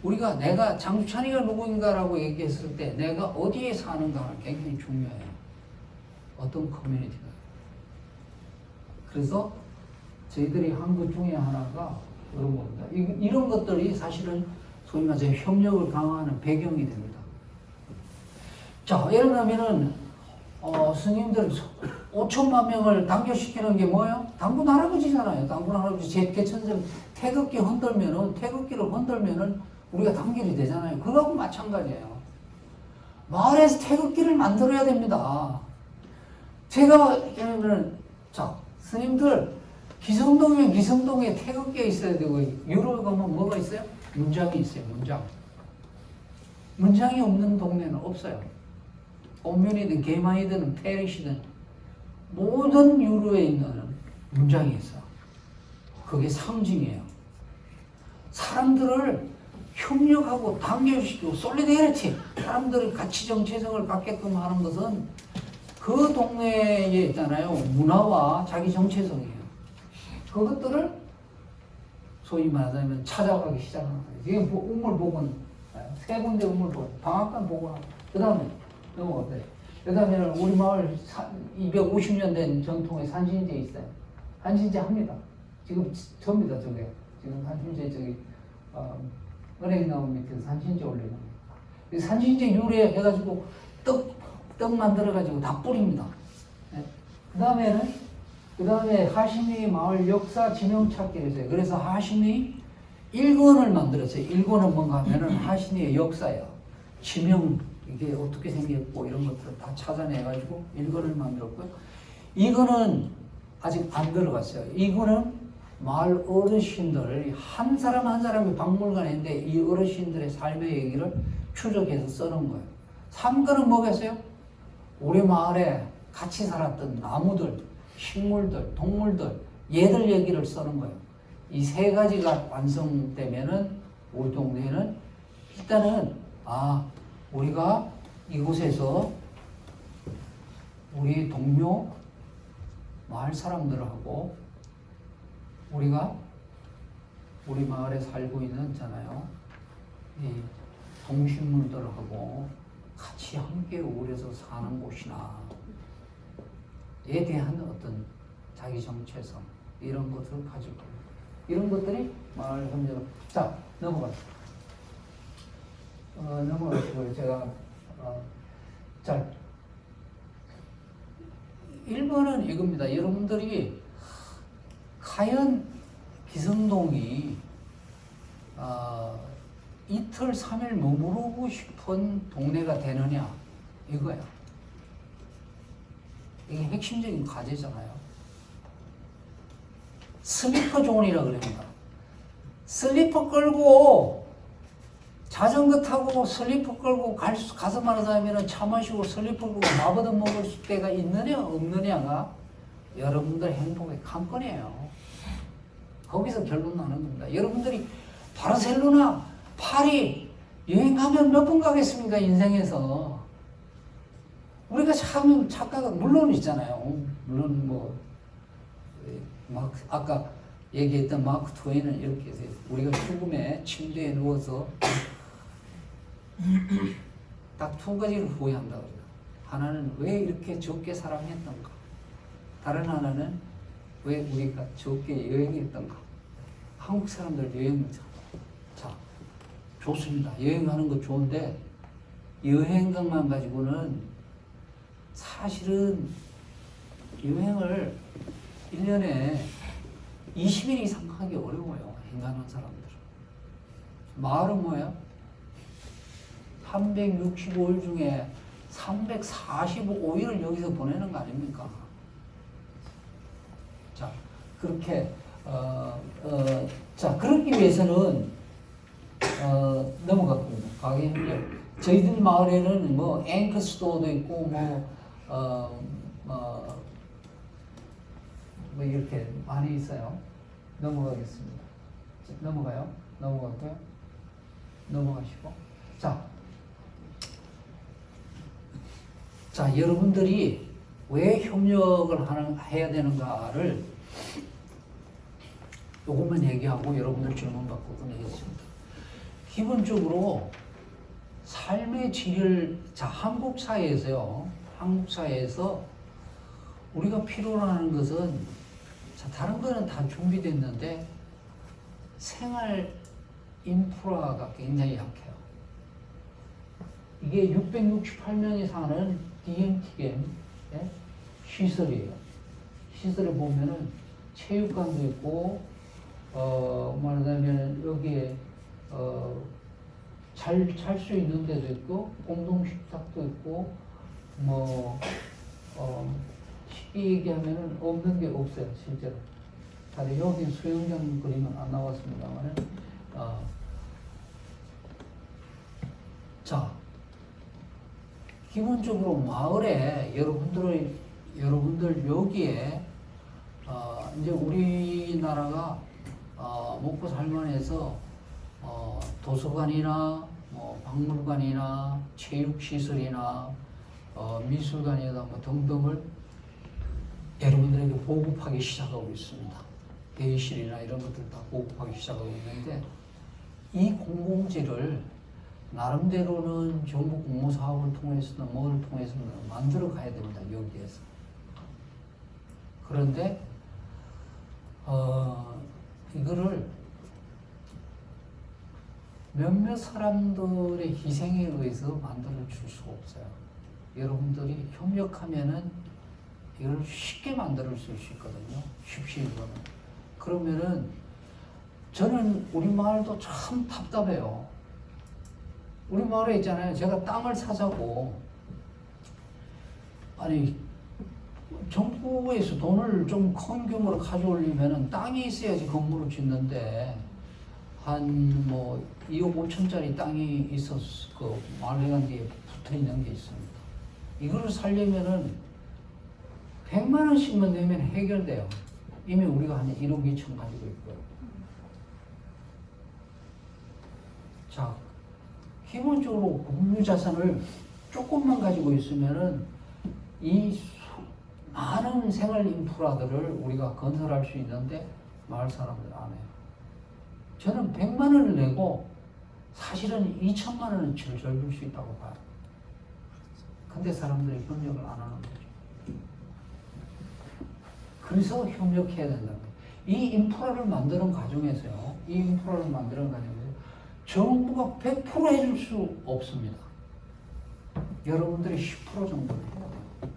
우리가 내가 장주찬이가 누구인가라고 얘기했을 때 내가 어디에 사는가가 굉장히 중요해요. 어떤 커뮤니티가. 그래서 저희들이 한 것 중에 하나가 그런 겁니다. 이런 것들이 사실은 소위 말해서 협력을 강화하는 배경이 됩니다. 자, 예를 들면은 스님들 5천만 명을 단결시키는 게 뭐예요? 당군 할아버지잖아요. 당군 할아버지 제 개천점 태극기를 흔들면은 우리가 단결이 되잖아요. 그거하고 마찬가지예요. 마을에서 태극기를 만들어야 됩니다. 제가 예를 자 스님들 기성동에 태극기가 있어야 되고 유럽에 가면 뭐가 있어요? 문장이 있어요. 문장이 없는 동네는 없어요. 옴면이든 개마이든 페리시든 모든 유로에 있는 문장이 있어. 그게 상징이에요. 사람들을 협력하고 단결시키고 솔리데리티, 사람들을 가치 정체성을 갖게끔 하는 것은 그 동네에 있잖아요. 문화와 자기 정체성이에요. 그것들을 소위 말하자면 찾아가기 시작하는 거예요. 지금 우물복은 세 군데 우물복, 방앗간 복원. 그 다음에 넘어가세요. 그 다음에 우리 마을 250년 된 전통의 산신제 있어요. 산신제 합니다. 지금 접니다, 저게. 지금 산신제 저기 은행나무 밑에 산신제 올리는 거예요. 산신제 유래해가지고 떡 만들어가지고 다 뿌립니다. 네. 그 다음에 하시미 마을 역사 지명 찾기를 했어요. 그래서 하시미 1권을 만들었어요. 1권은 뭔가 하면은 하시미의 역사예요. 지명 이게 어떻게 생겼고 이런 것들을 다 찾아내가지고 일권을 만들었고요. 이거는 아직 안 들어갔어요. 이거는 마을 어르신들 한 사람 한 사람이 박물관인데 이 어르신들의 삶의 얘기를 추적해서 써놓은 거예요. 3권은 뭐겠어요? 우리 마을에 같이 살았던 나무들, 식물들, 동물들, 얘들 얘기를 써놓은 거예요. 이 세 가지가 완성되면은 우리 동네는 일단은 우리가 이곳에서 우리 동료 마을 사람들하고 우리가 우리 마을에 살고 있잖아요. 이 동식물들하고 같이 함께 어울려서 사는 곳이나에 대한 어떤 자기 정체성 이런 것들을 가지고 이런 것들이 마을 협력. 자, 넘어가시고요. 제가 자 1번은 이겁니다. 여러분들이 과연 기성동이 이틀 3일 머무르고 싶은 동네가 되느냐 이거야. 이게 핵심적인 과제잖아요. 슬리퍼 존이라 그럽니다. 슬리퍼 끌고 자전거 타고 슬리퍼 끌고 가서 말하자면 차 마시고 슬리퍼 끌고 밥 얻어 먹을 때가 있느냐 없느냐가 여러분들 행복의 관건이에요. 거기서 결론 나는 겁니다. 여러분들이 바르셀로나, 파리 여행 가면 몇 번 가겠습니까? 인생에서. 우리가 참 착각은 물론 있잖아요. 물론 아까 얘기했던 마크 트웨이는 이렇게 해서 우리가 죽음에 침대에 누워서 딱 두 가지를 후회한다 그래요. 하나는 왜 이렇게 적게 사랑했던가. 다른 하나는 왜 우리가 적게 여행했던가. 한국 사람들 여행을 자, 좋습니다. 여행하는 거 좋은데 여행각만 가지고는 사실은 여행을 1년에 20일 이상 하기 어려워요. 행간한 사람들은. 마을은 뭐예요? 365일 중에 345일을 여기서 보내는 거 아닙니까? 자, 그렇게 자, 그러기 위해서는 넘어갔습니다. 가게 협력. 저희들 마을에는 뭐 앵커 스토어도 있고 뭐 이렇게 많이 있어요. 넘어가겠습니다. 넘어가요. 넘어갈까요? 넘어가시고. 자, 여러분들이 왜 협력을 해야 되는가를 요것만 얘기하고 여러분들 질문 받고 끝내겠습니다. 기본적으로 삶의 질을, 자, 한국 사회에서 우리가 필요로 하는 것은, 자, 다른 거는 다 준비됐는데 생활 인프라가 굉장히 약해요. 이게 668명이 사는 DMT겐 시설이에요. 시설에 보면은 체육관도 있고, 말하자면 여기에 잘 수 있는 데도 있고, 공동식탁도 있고, 쉽게 얘기하면은 없는 게 없어요, 실제로. 다들 여기 수영장 그림은 안 나왔습니다만은, 자, 기본적으로 마을에 여러분들 여기에 이제 우리나라가 먹고 살만해서 도서관이나 박물관이나 체육시설이나 미술관이나 뭐 등등을 여러분들에게 보급하기 시작하고 있습니다. 대의실이나 이런 것들 다 보급하기 시작하고 있는데, 이 공공재를 나름대로는 정부 공모사업을 통해서는 뭐를 통해서는 만들어 가야 됩니다. 여기에서. 그런데 이거를 몇몇 사람들의 희생에 의해서 만들어 줄 수가 없어요. 여러분들이 협력하면은 이걸 쉽게 만들 수 있거든요. 쉽시거든. 그러면은 저는 우리 마을도 참 답답해요. 우리 마을에 있잖아요. 제가 땅을 사자고 아니 정부에서 돈을 좀 큰 규모로 가져오려면은 땅이 있어야지 건물을 짓는데 한 뭐 2억 5천짜리 땅이 있어서 그 마을회관 뒤에 붙어 있는 게 있습니다. 이거를 살려면은 100만 원씩만 내면 해결돼요. 이미 우리가 한 1억 2천 가지고 있고요. 자, 기본적으로 공유 자산을 조금만 가지고 있으면은 이 많은 생활 인프라들을 우리가 건설할 수 있는데 마을 사람들 안 해요. 저는 100만 원을 내고 사실은 2천만 원은 절줄 수 있다고 봐요. 근데 사람들이 협력을 안 하는 거죠. 그래서 협력해야 된다는 거예요. 이 인프라를 만드는 과정에서요. 이 인프라를 만드는 과정에서 정부가 100% 해줄 수 없습니다. 여러분들이 10% 정도를 해야 돼요.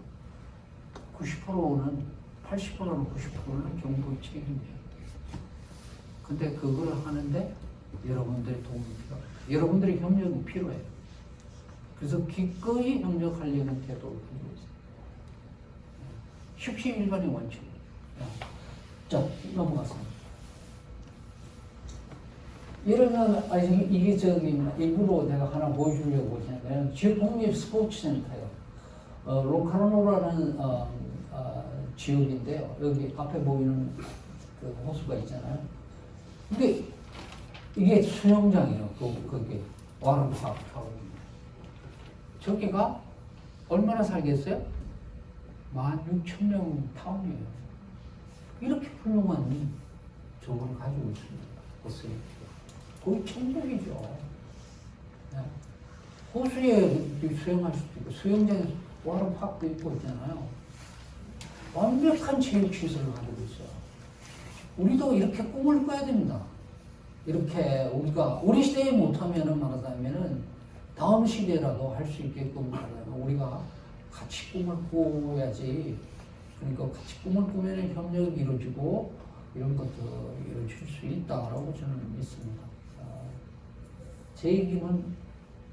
90%는 80%는 90%는 정부의 책임이에요. 근데 그거를 하는데 여러분들의 도움이 필요해요. 여러분들의 협력이 필요해요. 그래서 기꺼이 협력하려는 태도를 가지고 있어요. 십시일반의 원칙이에요. 자, 넘어가세요. 이러면 이게 저기 일부러 내가 하나 보여주려고 하잖아요. 지역독립 스포츠센터요. 로카노라는 지역인데요. 여기 앞에 보이는 그 호수가 있잖아요. 근데 이게 수영장이에요. 그게 와르파크 타운입니다. 저기가 얼마나 살겠어요? 16,000명 타운이에요. 이렇게 훌륭한 저걸 가지고 있습니다. 보세요. 거의 천국이죠. 네. 호수에 수영할 수도 있고 수영장에 와르파크도 있고 있잖아요. 완벽한 체육시설을 가지고 있어요. 우리도 이렇게 꿈을 꿔야 됩니다. 이렇게 우리 시대에 못하면은 말하자면은 다음 시대라도 할 수 있게끔 말하자면 우리가 같이 꿈을 꾸어야지. 그러니까 같이 꿈을 꾸면 협력이 이루어지고 이런 것도 이루어질 수 있다라고 저는 믿습니다. 제 얘기는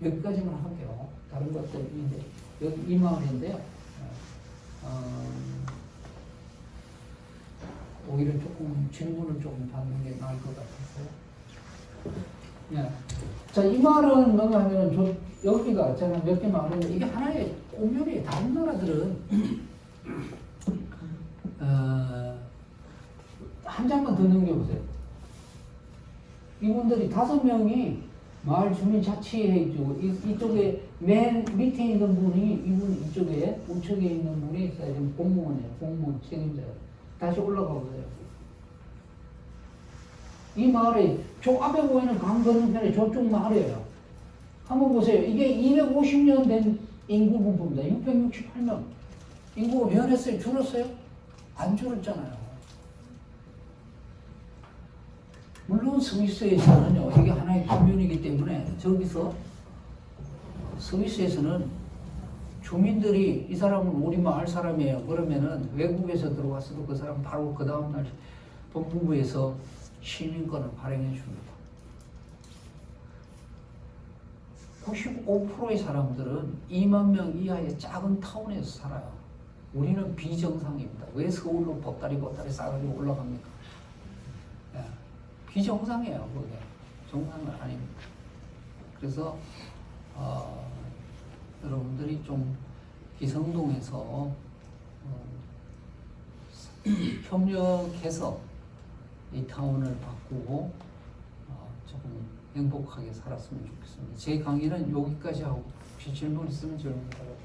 여기까지만 할게요. 다른 것들 이제 여기 이 마을인데요. 오히려 조금 질문을 조금 받는 게 나을 것 같아서요. 예. 자, 이 마을은 뭔가 하면 여기가 제가 몇 개 마을인데 이게 하나의 공유리 다른 나라들은 한 장만 더 넘겨보세요. 이분들이 5명이 마을 주민자치회 해주고 이쪽에 맨 밑에 있는 분이 이분 이쪽에 우측에 있는 분이 지금 공무원이에요. 공무원 책임자예요. 다시 올라가 보세요. 이 마을에 저 앞에 보이는 강 건너편에 저쪽 마을이에요. 한번 보세요. 이게 250년 된 인구 분포입니다. 668명. 인구가 변했어요? 줄었어요? 안 줄었잖아요. 물론 스위스에서는요, 이게 하나의 공연이기 때문에 저기서 스위스에서는 주민들이 이 사람은 우리 마을 사람이에요. 그러면은 외국에서 들어왔어도 그 사람 바로 그 다음날 법무부에서 시민권을 발행해 줍니다. 95%의 사람들은 2만 명 이하의 작은 타운에서 살아요. 우리는 비정상입니다. 왜 서울로 보따리 싸가지고 올라갑니까? 예. 비정상이에요, 그게. 정상은 아닙니다. 그래서, 여러분들이 좀 기성동에서 협력해서 이 타운을 바꾸고 조금 행복하게 살았으면 좋겠습니다. 제 강의는 여기까지 하고 혹시 질문 있으면 질문 바랍니다.